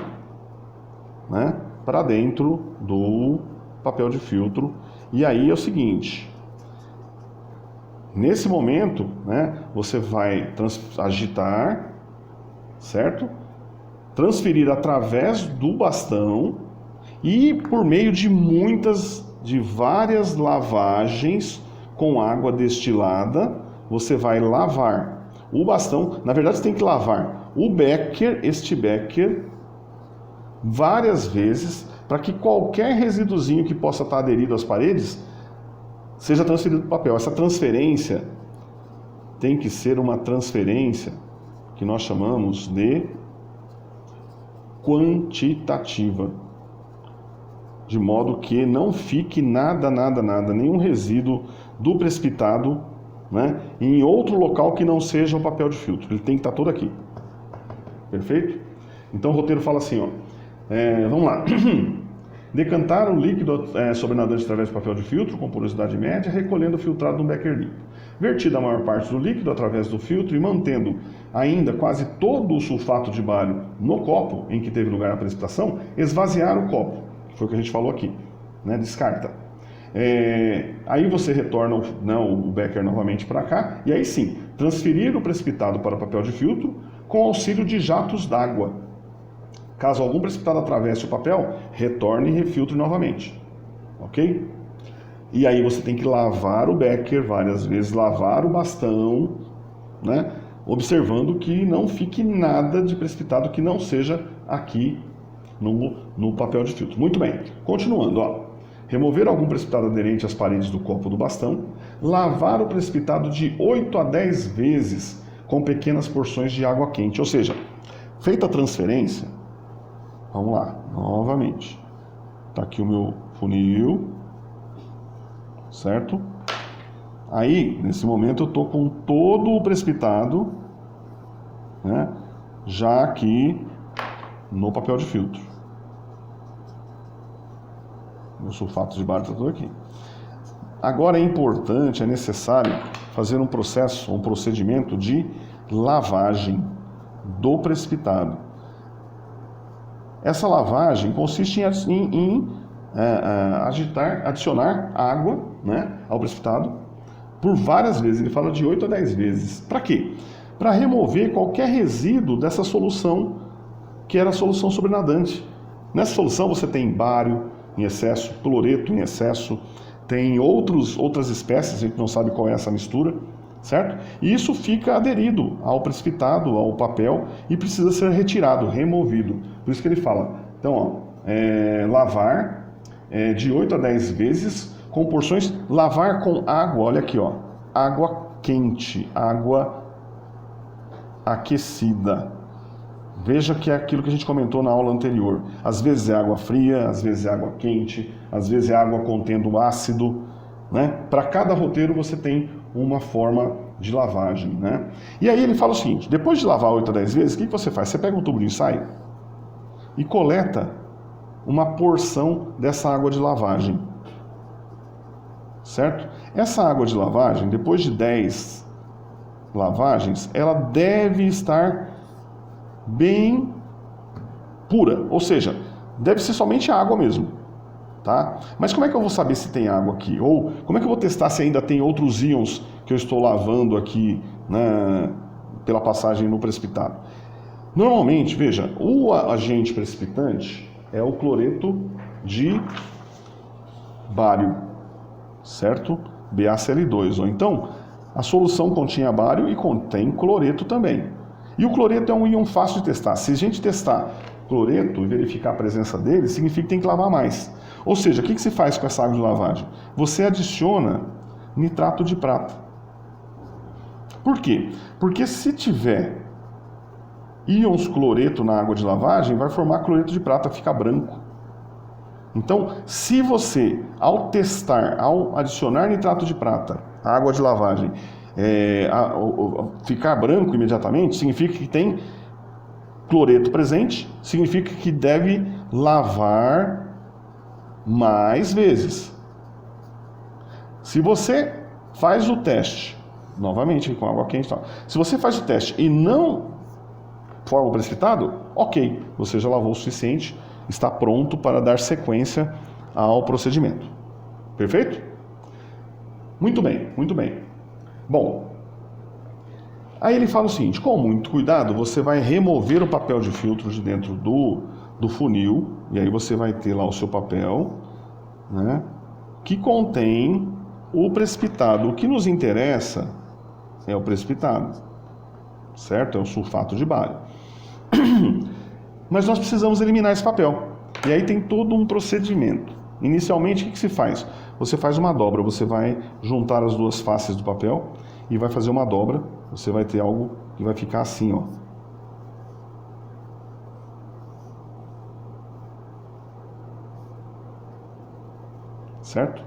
né, para dentro do papel de filtro. E aí é o seguinte... Nesse momento, né, você vai agitar, certo? Transferir através do bastão e por meio de várias lavagens com água destilada, você vai lavar o bastão. Na verdade, você tem que lavar este becker, várias vezes, para que qualquer resíduozinho que possa estar aderido às paredes seja transferido para o papel. Essa transferência tem que ser uma transferência que nós chamamos de quantitativa, de modo que não fique nada, nenhum resíduo do precipitado, né, em outro local que não seja o papel de filtro. Ele tem que estar todo aqui. Perfeito? Então o roteiro fala assim, ó, vamos lá. Decantar o líquido sobrenadante através do papel de filtro com porosidade média, recolhendo o filtrado no becker limpo. Vertida a maior parte do líquido através do filtro e mantendo ainda quase todo o sulfato de bário no copo em que teve lugar a precipitação, esvaziar o copo. Foi o que a gente falou aqui, né? Descarta. Aí você retorna o becker novamente para cá e aí sim, transferir o precipitado para o papel de filtro com auxílio de jatos d'água. Caso algum precipitado atravesse o papel, retorne e refiltre novamente. Ok? E aí você tem que lavar o becker várias vezes, lavar o bastão, né? Observando que não fique nada de precipitado que não seja aqui no papel de filtro. Muito bem, continuando, ó. Remover algum precipitado aderente às paredes do copo do bastão, lavar o precipitado de 8 a 10 vezes com pequenas porções de água quente, ou seja, feita a transferência, vamos lá, novamente, tá aqui o meu funil, certo? Aí, nesse momento, eu estou com todo o precipitado, né, já aqui no papel de filtro. Meu sulfato de bário está todo aqui. Agora é importante, é necessário fazer um procedimento de lavagem do precipitado. Essa lavagem consiste em adicionar água, né, ao precipitado por várias vezes. Ele fala de 8 a 10 vezes. Para quê? Para remover qualquer resíduo dessa solução, que era a solução sobrenadante. Nessa solução você tem bário em excesso, cloreto em excesso, tem outras espécies, a gente não sabe qual é essa mistura, certo? E isso fica aderido ao precipitado, ao papel, e precisa ser retirado, removido. Por isso que ele fala, então, ó, lavar de 8 a 10 vezes, com porções, lavar com água, olha aqui, ó, água quente, água aquecida. Veja que é aquilo que a gente comentou na aula anterior. Às vezes é água fria, às vezes é água quente, às vezes é água contendo ácido, né? Para cada roteiro você tem uma forma de lavagem, né? E aí ele fala o seguinte, depois de lavar 8 a 10 vezes, o que você faz? Você pega um tubo de ensaio e coleta uma porção dessa água de lavagem, certo? Essa água de lavagem, depois de 10 lavagens, ela deve estar bem pura, ou seja, deve ser somente água mesmo, tá? Mas como é que eu vou saber se tem água aqui? Ou como é que eu vou testar se ainda tem outros íons que eu estou lavando aqui, né, pela passagem no precipitado? Normalmente, veja, o agente precipitante é o cloreto de bário, certo? BaCl2, ou então a solução continha bário e contém cloreto também. E o cloreto é um íon fácil de testar. Se a gente testar cloreto e verificar a presença dele, significa que tem que lavar mais. Ou seja, o que se faz com essa água de lavagem? Você adiciona nitrato de prata. Por quê? Porque se tiver íons cloreto na água de lavagem, vai formar cloreto de prata, fica branco. Então, se você, ao testar, ao adicionar nitrato de prata à água de lavagem, ficar branco imediatamente, significa que tem cloreto presente, significa que deve lavar mais vezes. Se você faz o teste, novamente com água quente, se você faz o teste e não forma o precipitado, ok, você já lavou o suficiente, está pronto para dar sequência ao procedimento. Perfeito? Muito bem, muito bem. Bom, aí ele fala o seguinte, com muito cuidado você vai remover o papel de filtro de dentro do funil, e aí você vai ter lá o seu papel, né, que contém o precipitado. O que nos interessa é o precipitado, certo? É o sulfato de bário. Mas nós precisamos eliminar esse papel, e aí tem todo um procedimento. Inicialmente, o que se faz? Você faz uma dobra, você vai juntar as duas faces do papel e vai fazer uma dobra, você vai ter algo que vai ficar assim, ó. Certo?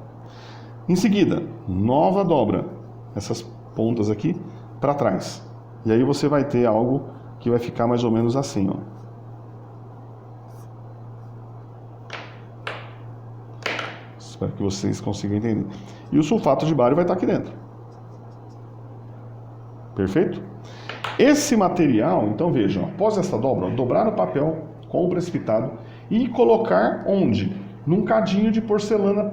Em seguida, nova dobra, essas pontas aqui para trás. E aí você vai ter algo que vai ficar mais ou menos assim, ó. Espero que vocês consigam entender. E o sulfato de bário vai estar aqui dentro. Perfeito? Esse material, então vejam, após essa dobra, dobrar o papel com o precipitado e colocar onde? Num cadinho de porcelana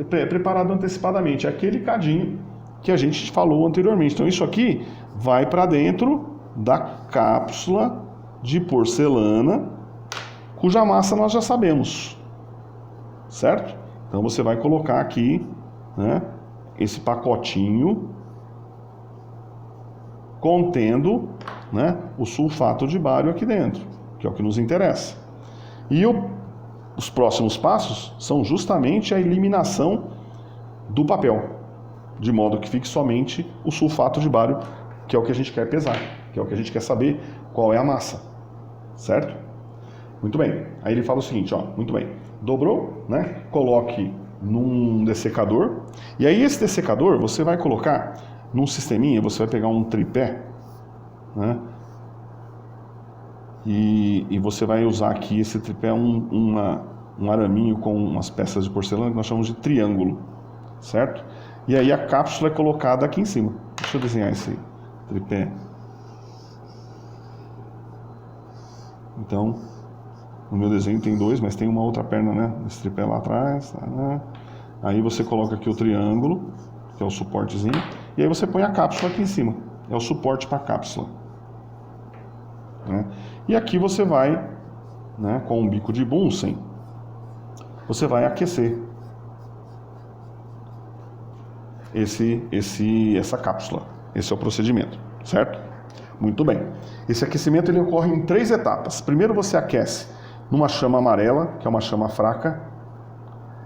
preparado antecipadamente. Aquele cadinho que a gente falou anteriormente. Então isso aqui vai para dentro da cápsula de porcelana, cuja massa nós já sabemos. Certo? Então você vai colocar aqui, né, esse pacotinho contendo, né, o sulfato de bário aqui dentro, que é o que nos interessa. E os próximos passos são justamente a eliminação do papel, de modo que fique somente o sulfato de bário, que é o que a gente quer pesar, que é o que a gente quer saber qual é a massa, certo? Muito bem. Aí ele fala o seguinte, ó, muito bem, dobrou, né? Coloque num dessecador, e aí esse dessecador você vai colocar num sisteminha, você vai pegar um tripé, né? E você vai usar aqui esse tripé, um araminho com umas peças de porcelana que nós chamamos de triângulo, certo? E aí a cápsula é colocada aqui em cima. Deixa eu desenhar esse tripé. Então, no meu desenho tem dois, mas tem uma outra perna, né? Esse tripé lá atrás, né? Aí você coloca aqui o triângulo, que é o suportezinho, e aí você põe a cápsula aqui em cima. É o suporte para a cápsula, né? E aqui você vai, né, com um bico de Bunsen, você vai aquecer essa cápsula. Esse é o procedimento, certo? Muito bem. Esse aquecimento ele ocorre em 3 etapas. Primeiro você aquece numa chama amarela, que é uma chama fraca.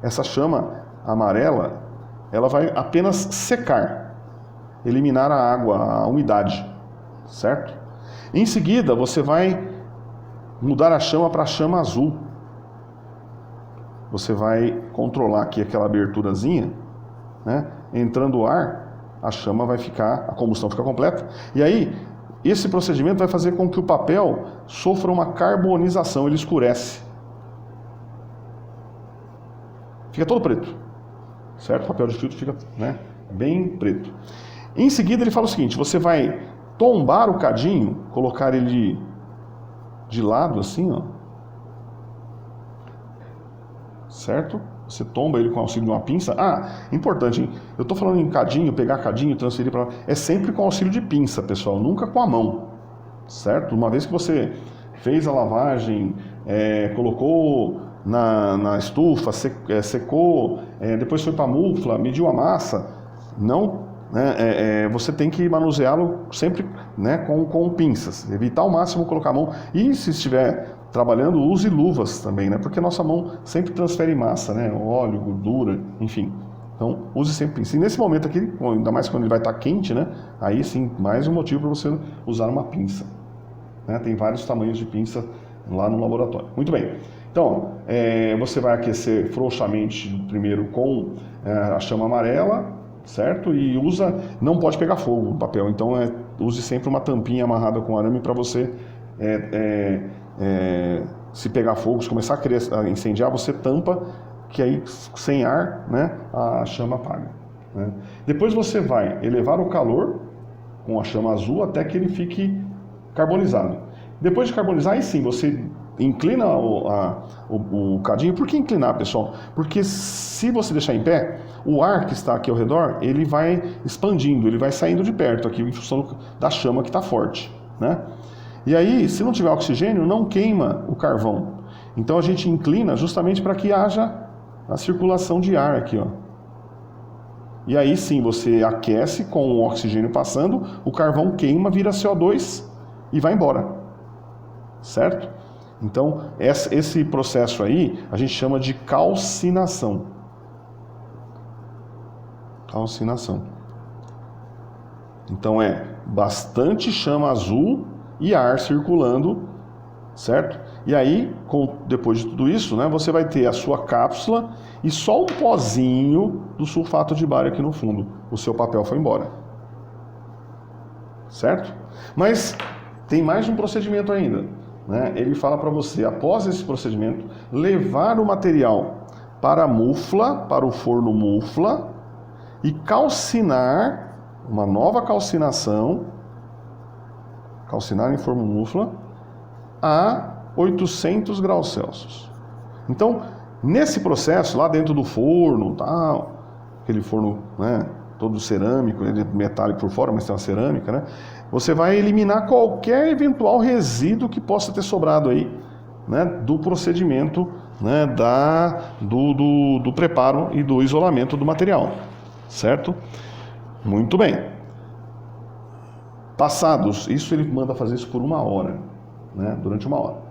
Essa chama amarela, ela vai apenas secar, eliminar a água, a umidade, certo? Em seguida, você vai mudar a chama para a chama azul. Você vai controlar aqui aquela aberturazinha, né? Entrando o ar, a chama vai ficar, a combustão fica completa. E aí, esse procedimento vai fazer com que o papel sofra uma carbonização, ele escurece. Fica todo preto, certo? O papel de filtro fica, né, bem preto. Em seguida, ele fala o seguinte, você vai tombar o cadinho, colocar ele de lado assim, ó, certo? Você tomba ele com o auxílio de uma pinça. Ah, importante, hein? Eu estou falando em cadinho, pegar cadinho, transferir para... É sempre com auxílio de pinça, pessoal, nunca com a mão, certo? Uma vez que você fez a lavagem, colocou na estufa, secou, depois foi para a mufla, mediu a massa, não, né, você tem que manuseá-lo sempre, né, com pinças, evitar ao máximo colocar a mão. E se estiver trabalhando, use luvas também, né? Porque a nossa mão sempre transfere massa, né? Óleo, gordura, enfim. Então, use sempre pinça. E nesse momento aqui, ainda mais quando ele vai estar quente, né? Aí sim, mais um motivo para você usar uma pinça, né? Tem vários tamanhos de pinça lá no laboratório. Muito bem. Então, você vai aquecer frouxamente primeiro com a chama amarela, certo? E não pode pegar fogo no papel. Então, use sempre uma tampinha amarrada com arame para você... se pegar fogo, se começar a incendiar, você tampa, que aí sem ar, né, a chama apaga, né? Depois você vai elevar o calor com a chama azul até que ele fique carbonizado. Depois de carbonizar, aí sim, você inclina o cadinho. Por que inclinar, pessoal? Porque se você deixar em pé, o ar que está aqui ao redor, ele vai expandindo, ele vai saindo de perto aqui em função da chama que está forte, né? E aí, se não tiver oxigênio, não queima o carvão. Então a gente inclina justamente para que haja a circulação de ar aqui, ó. E aí sim, você aquece com o oxigênio passando, o carvão queima, vira CO2 e vai embora. Certo? Então, esse processo aí, a gente chama de calcinação. Calcinação. Então bastante chama azul e ar circulando, certo? E aí, depois de tudo isso, né, você vai ter a sua cápsula e só um pozinho do sulfato de bário aqui no fundo. O seu papel foi embora, certo? Mas tem mais um procedimento ainda, né? Ele fala para você, após esse procedimento, levar o material para a mufla, para o forno mufla, e calcinar, uma nova calcinação, calcinar em forno mufla, a 800 graus Celsius. Então, nesse processo, lá dentro do forno, tal, aquele forno, né, todo cerâmico, ele é metálico por fora, mas tem uma cerâmica, né, você vai eliminar qualquer eventual resíduo que possa ter sobrado aí, né, do procedimento, né, do preparo e do isolamento do material, certo? Muito bem. Passados, isso ele manda fazer isso por 1 hora, né? Durante 1 hora.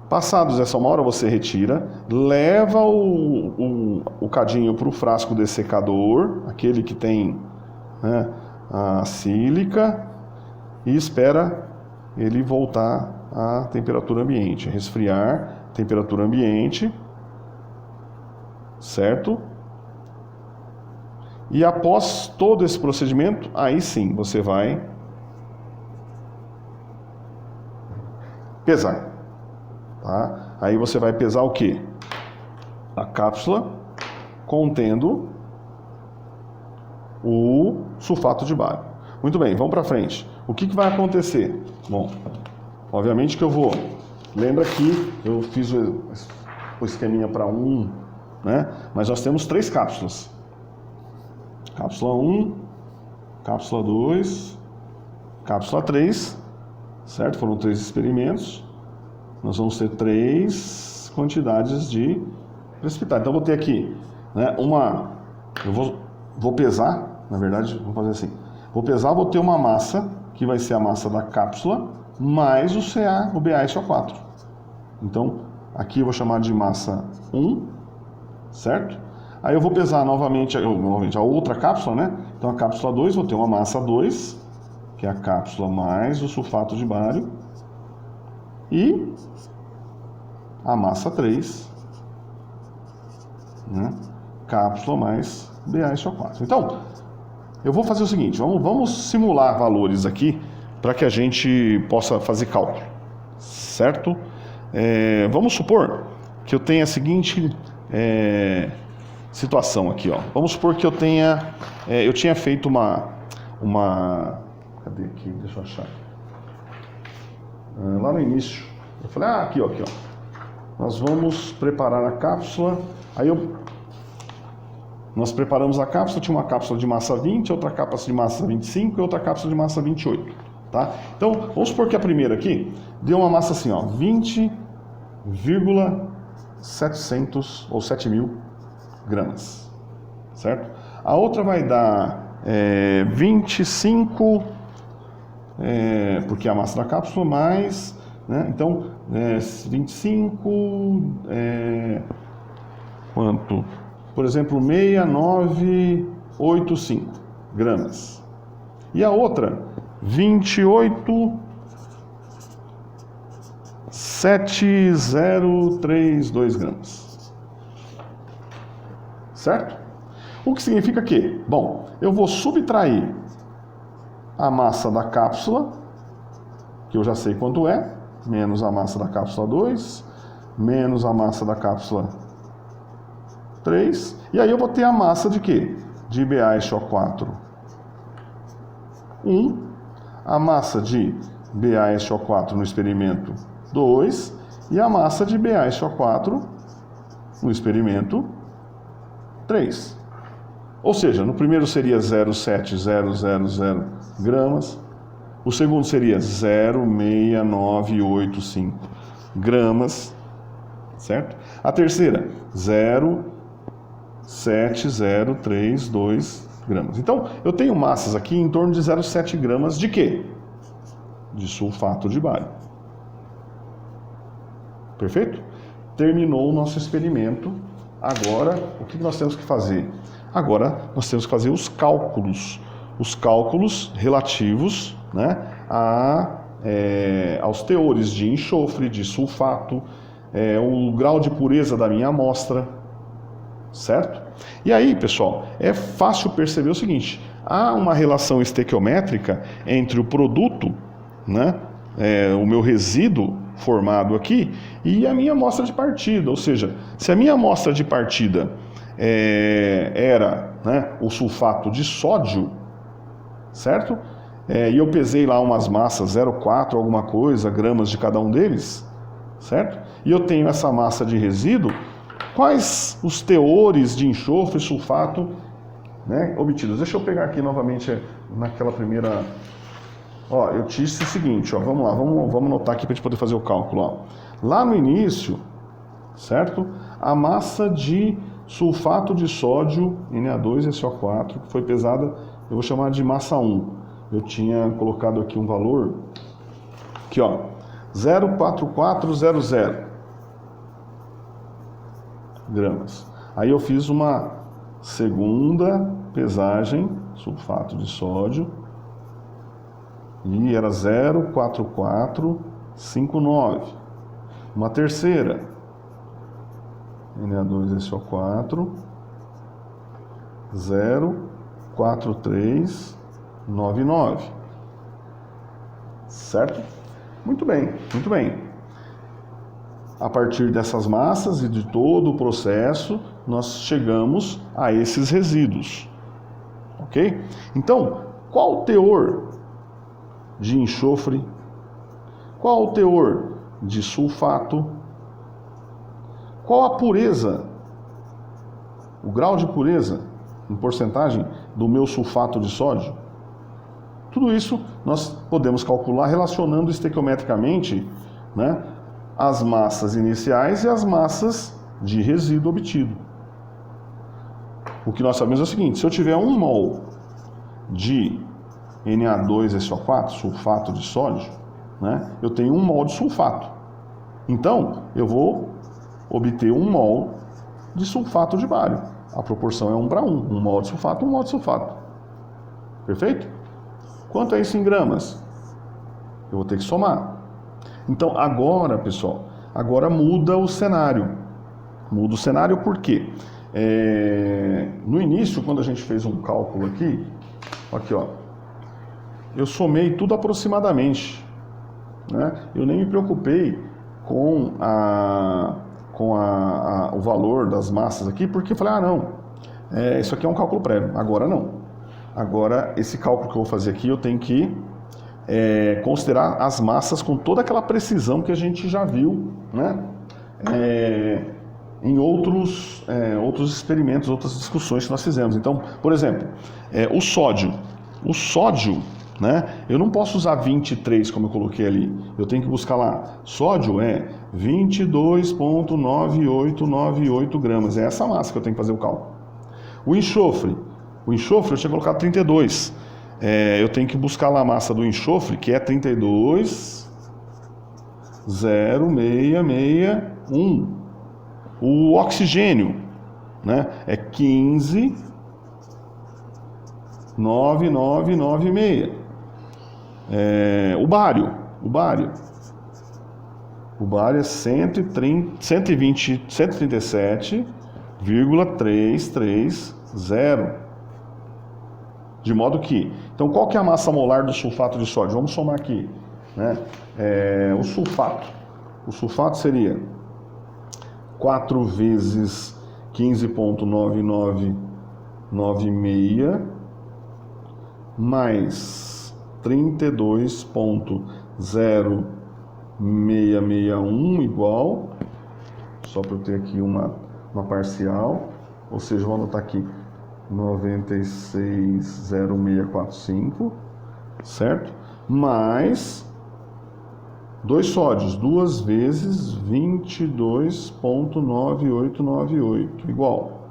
Passados essa 1 hora, você retira, leva o cadinho para o frasco dessecador, aquele que tem, né, a sílica, e espera ele voltar à temperatura ambiente, resfriar, temperatura ambiente, certo? E após todo esse procedimento, aí sim você vai pesar. Tá? Aí você vai pesar o quê? A cápsula contendo o sulfato de bário. Muito bem, vamos para frente. O que vai acontecer? Bom, obviamente que eu vou... Lembra que eu fiz o esqueminha para 1, né? Mas nós temos 3 cápsulas. Cápsula 1, cápsula 2, cápsula 3, certo? Foram 3 experimentos. Nós vamos ter 3 quantidades de precipitado. Então, eu vou ter aqui, né, eu vou pesar, na verdade, vamos fazer assim. Vou pesar, vou ter uma massa, que vai ser a massa da cápsula, mais o CA, o BaSO4. Então, aqui eu vou chamar de massa 1, certo? Aí eu vou pesar novamente a outra cápsula, né? Então, a cápsula 2, vou ter uma massa 2, que é a cápsula mais o sulfato de bário. E a massa 3, né? Cápsula mais BaSO4. Então, eu vou fazer o seguinte, vamos simular valores aqui para que a gente possa fazer cálculo, certo? Vamos supor que eu tenha a seguinte situação aqui, ó. Vamos supor que eu tinha feito uma... Cadê aqui? Deixa eu achar. Lá no início, eu falei, aqui, ó. Nós vamos preparar a cápsula. Nós preparamos a cápsula, tinha uma cápsula de massa 20, outra cápsula de massa 25 e outra cápsula de massa 28, tá? Então, vamos supor que a primeira aqui deu uma massa assim, ó, 20,700 ou 7.000 gramas, certo? A outra vai dar 25, porque é a massa da cápsula, mais, né? Então, 25, quanto? Por exemplo, 6,985 gramas. E a outra, 28,7032 gramas. Certo? O que significa que, bom, eu vou subtrair a massa da cápsula, que eu já sei quanto é, menos a massa da cápsula 2, menos a massa da cápsula 3, e aí eu vou ter a massa de quê? De BaSO4 1, a massa de BaSO4 no experimento 2 e a massa de BaSO4 no experimento 3. Ou seja, no primeiro seria 0,7000 gramas, o segundo seria 0,6985 gramas, certo? A terceira, 0,7032 gramas. Então, eu tenho massas aqui em torno de 0,7 gramas de quê? De sulfato de bário. Perfeito? Terminou o nosso experimento. Agora, o que nós temos que fazer? Agora, nós temos que fazer os cálculos relativos, né, aos teores de enxofre, de sulfato, o grau de pureza da minha amostra, certo? E aí, pessoal, é fácil perceber o seguinte: há uma relação estequiométrica entre o produto, né, o meu resíduo formado aqui, e a minha amostra de partida. Ou seja, se a minha amostra de partida era, né, o sulfato de sódio, certo? E eu pesei lá umas massas 0,4 alguma coisa, gramas de cada um deles, certo? E eu tenho essa massa de resíduo, quais os teores de enxofre e sulfato, né, obtidos? Deixa eu pegar aqui novamente naquela primeira... Ó, eu disse o seguinte, ó, vamos lá, vamos anotar aqui para a gente poder fazer o cálculo. Ó. Lá no início, certo? A massa de sulfato de sódio Na2SO4, que foi pesada, eu vou chamar de massa 1. Eu tinha colocado aqui um valor, aqui ó, 0,4400 gramas. Aí eu fiz uma segunda pesagem, sulfato de sódio, e era 0,4459. Uma terceira, Na2SO4, 0,4399. Certo? Muito bem, muito bem. A partir dessas massas e de todo o processo, nós chegamos a esses resíduos. Ok? Então, qual o teor de enxofre? Qual o teor de sulfato? Qual a pureza? O grau de pureza em porcentagem do meu sulfato de sódio? Tudo isso nós podemos calcular relacionando estequiometricamente, né, as massas iniciais e as massas de resíduo obtido. O que nós sabemos é o seguinte: se eu tiver 1 mol de Na2SO4, sulfato de sódio, né, eu tenho 1 mol de sulfato. Então, eu vou obter 1 mol de sulfato de bário. A proporção é 1 para 1. 1 mol de sulfato, 1 mol de sulfato. Perfeito? Quanto é isso em gramas? Eu vou ter que somar. Então, agora, pessoal, agora muda o cenário. Muda o cenário por quê? No início, quando a gente fez um cálculo aqui, ó, eu somei tudo aproximadamente, né? Eu nem me preocupei com o valor das massas aqui, porque eu falei, não, isso aqui é um cálculo prévio. Agora não. Agora, esse cálculo que eu vou fazer aqui, eu tenho que considerar as massas com toda aquela precisão que a gente já viu, né? Em outros experimentos, outras discussões que nós fizemos. Então, por exemplo, o sódio, né? Eu não posso usar 23 como eu coloquei ali, eu tenho que buscar lá, sódio é 22,9898 gramas, é essa massa que eu tenho que fazer o cálculo. O enxofre eu tinha colocado 32, eu tenho que buscar lá a massa do enxofre, que é 32,0661. O oxigênio, né, é 15,9996. O bário é 137,330. De modo que, então qual que é a massa molar do sulfato de sódio? Vamos somar aqui, né? O sulfato seria 4 vezes 15,9996 mais 32,0661 igual, só para eu ter aqui uma parcial, ou seja, vou anotar aqui 96,0645, certo? Mais 2 sódios, 2 vezes 22,9898 igual.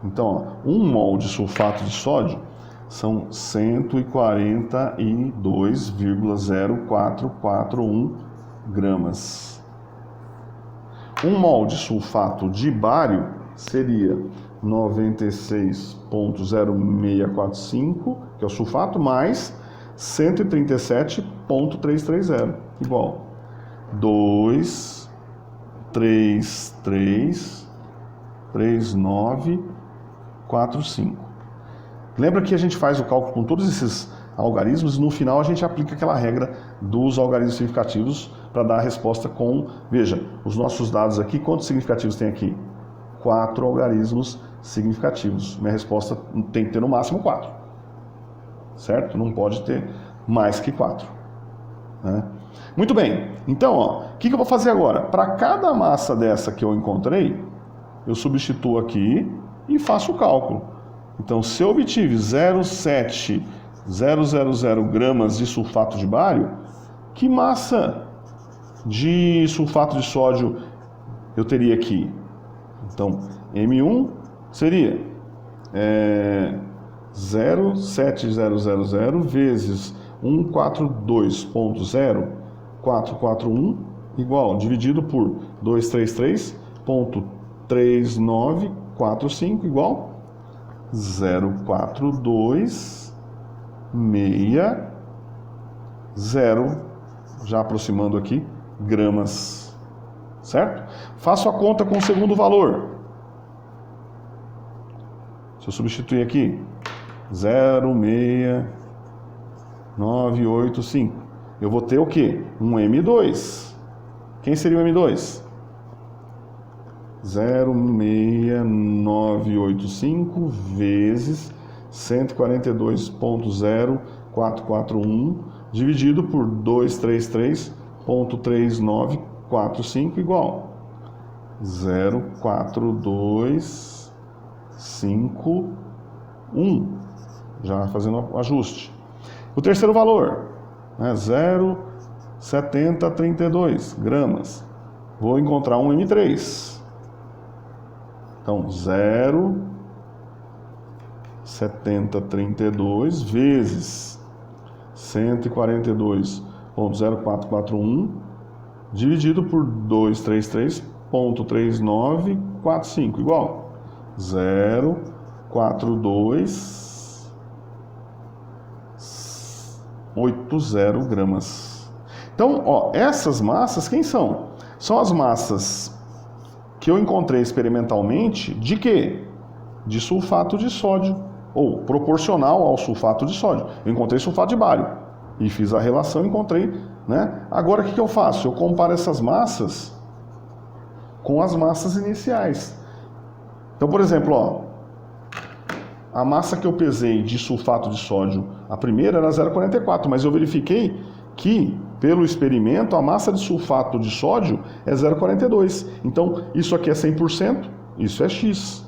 Então, 1 mol de sulfato de sódio são 142,0441 gramas. 1 mol de sulfato de bário seria 96,0645, que é o sulfato, mais 137,330, igual 2333945. Lembra que a gente faz o cálculo com todos esses algarismos e no final a gente aplica aquela regra dos algarismos significativos para dar a resposta com, veja, os nossos dados aqui, quantos significativos tem aqui? 4 algarismos significativos. Minha resposta tem que ter no máximo 4, certo? Não pode ter mais que 4, né? Muito bem, então, o que eu vou fazer agora? Para cada massa dessa que eu encontrei, eu substituo aqui e faço o cálculo. Então, se eu obtive 0,7000 gramas de sulfato de bário, que massa de sulfato de sódio eu teria aqui? Então, M1 seria 0,7000 vezes 142.0441 igual, dividido por 233.3945 igual 0,4260, já aproximando aqui, gramas, certo? Faço a conta com o segundo valor. Se eu substituir aqui, 0,6985, eu vou ter o quê? Um M2. Quem seria o M2? 0,6985 vezes 142.0441 dividido por 233.3945 igual 0,4251. Já fazendo o ajuste. O terceiro valor, 0,7032 gramas. Vou encontrar um M3. Então, 0,7032 vezes 142.0441 dividido por 233.3945 igual 0,4280 gramas. Então, ó, essas massas quem são? São as massas que eu encontrei experimentalmente de quê? De sulfato de sódio, ou proporcional ao sulfato de sódio. Eu encontrei sulfato de bário e fiz a relação e encontrei, né? Agora o que eu faço? Eu comparo essas massas com as massas iniciais. Então, por exemplo, ó, a massa que eu pesei de sulfato de sódio, a primeira era 0,44, mas eu verifiquei que, pelo experimento, a massa de sulfato de sódio é 0,42. Então, isso aqui é 100%, isso é X.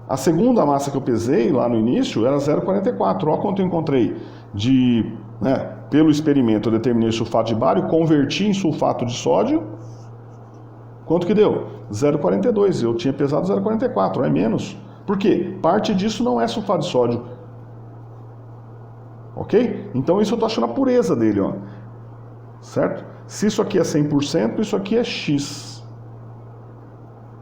A segunda massa que eu pesei lá no início era 0,44. Olha quanto eu encontrei pelo experimento eu determinei sulfato de bário, converti em sulfato de sódio. Quanto que deu? 0,42. Eu tinha pesado 0,44, é menos. Por quê? Parte disso não é sulfato de sódio. Ok? Então isso eu estou achando a pureza dele, ó. Certo? Se isso aqui é 100%, isso aqui é X.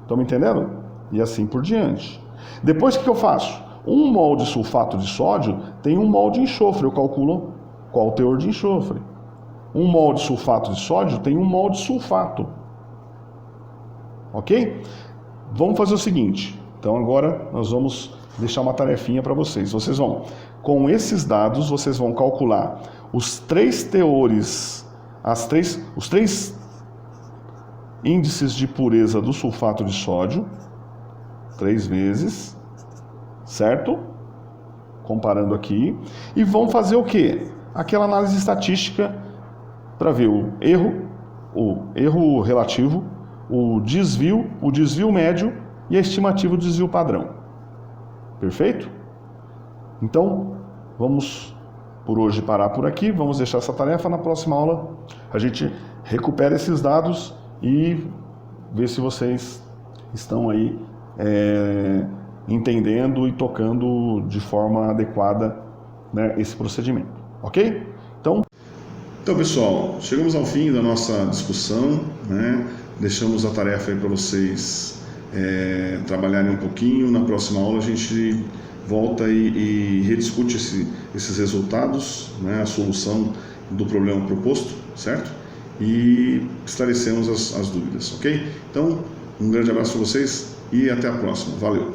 Estão me entendendo? E assim por diante. Depois o que eu faço? 1 mol de sulfato de sódio tem 1 mol de enxofre. Eu calculo qual o teor de enxofre. 1 mol de sulfato de sódio tem 1 mol de sulfato. Ok? Vamos fazer o seguinte. Então agora nós vamos deixar uma tarefinha para vocês. Vocês vão, com esses dados, vocês vão calcular os 3 teores, os 3 índices de pureza do sulfato de sódio, 3 vezes, certo? Comparando aqui. E vão fazer o quê? Aquela análise estatística para ver o erro relativo, o desvio médio e a estimativa do desvio padrão. Perfeito? Então, vamos por hoje parar por aqui. Vamos deixar essa tarefa. Na próxima aula a gente recupera esses dados e vê se vocês estão aí entendendo e tocando de forma adequada, né, esse procedimento. Ok? Então, pessoal, chegamos ao fim da nossa discussão, né? Deixamos a tarefa aí para vocês trabalharem um pouquinho. Na próxima aula a gente volta e rediscute esses resultados, né, a solução do problema proposto, certo? E esclarecemos as dúvidas, ok? Então, um grande abraço para vocês e até a próxima. Valeu!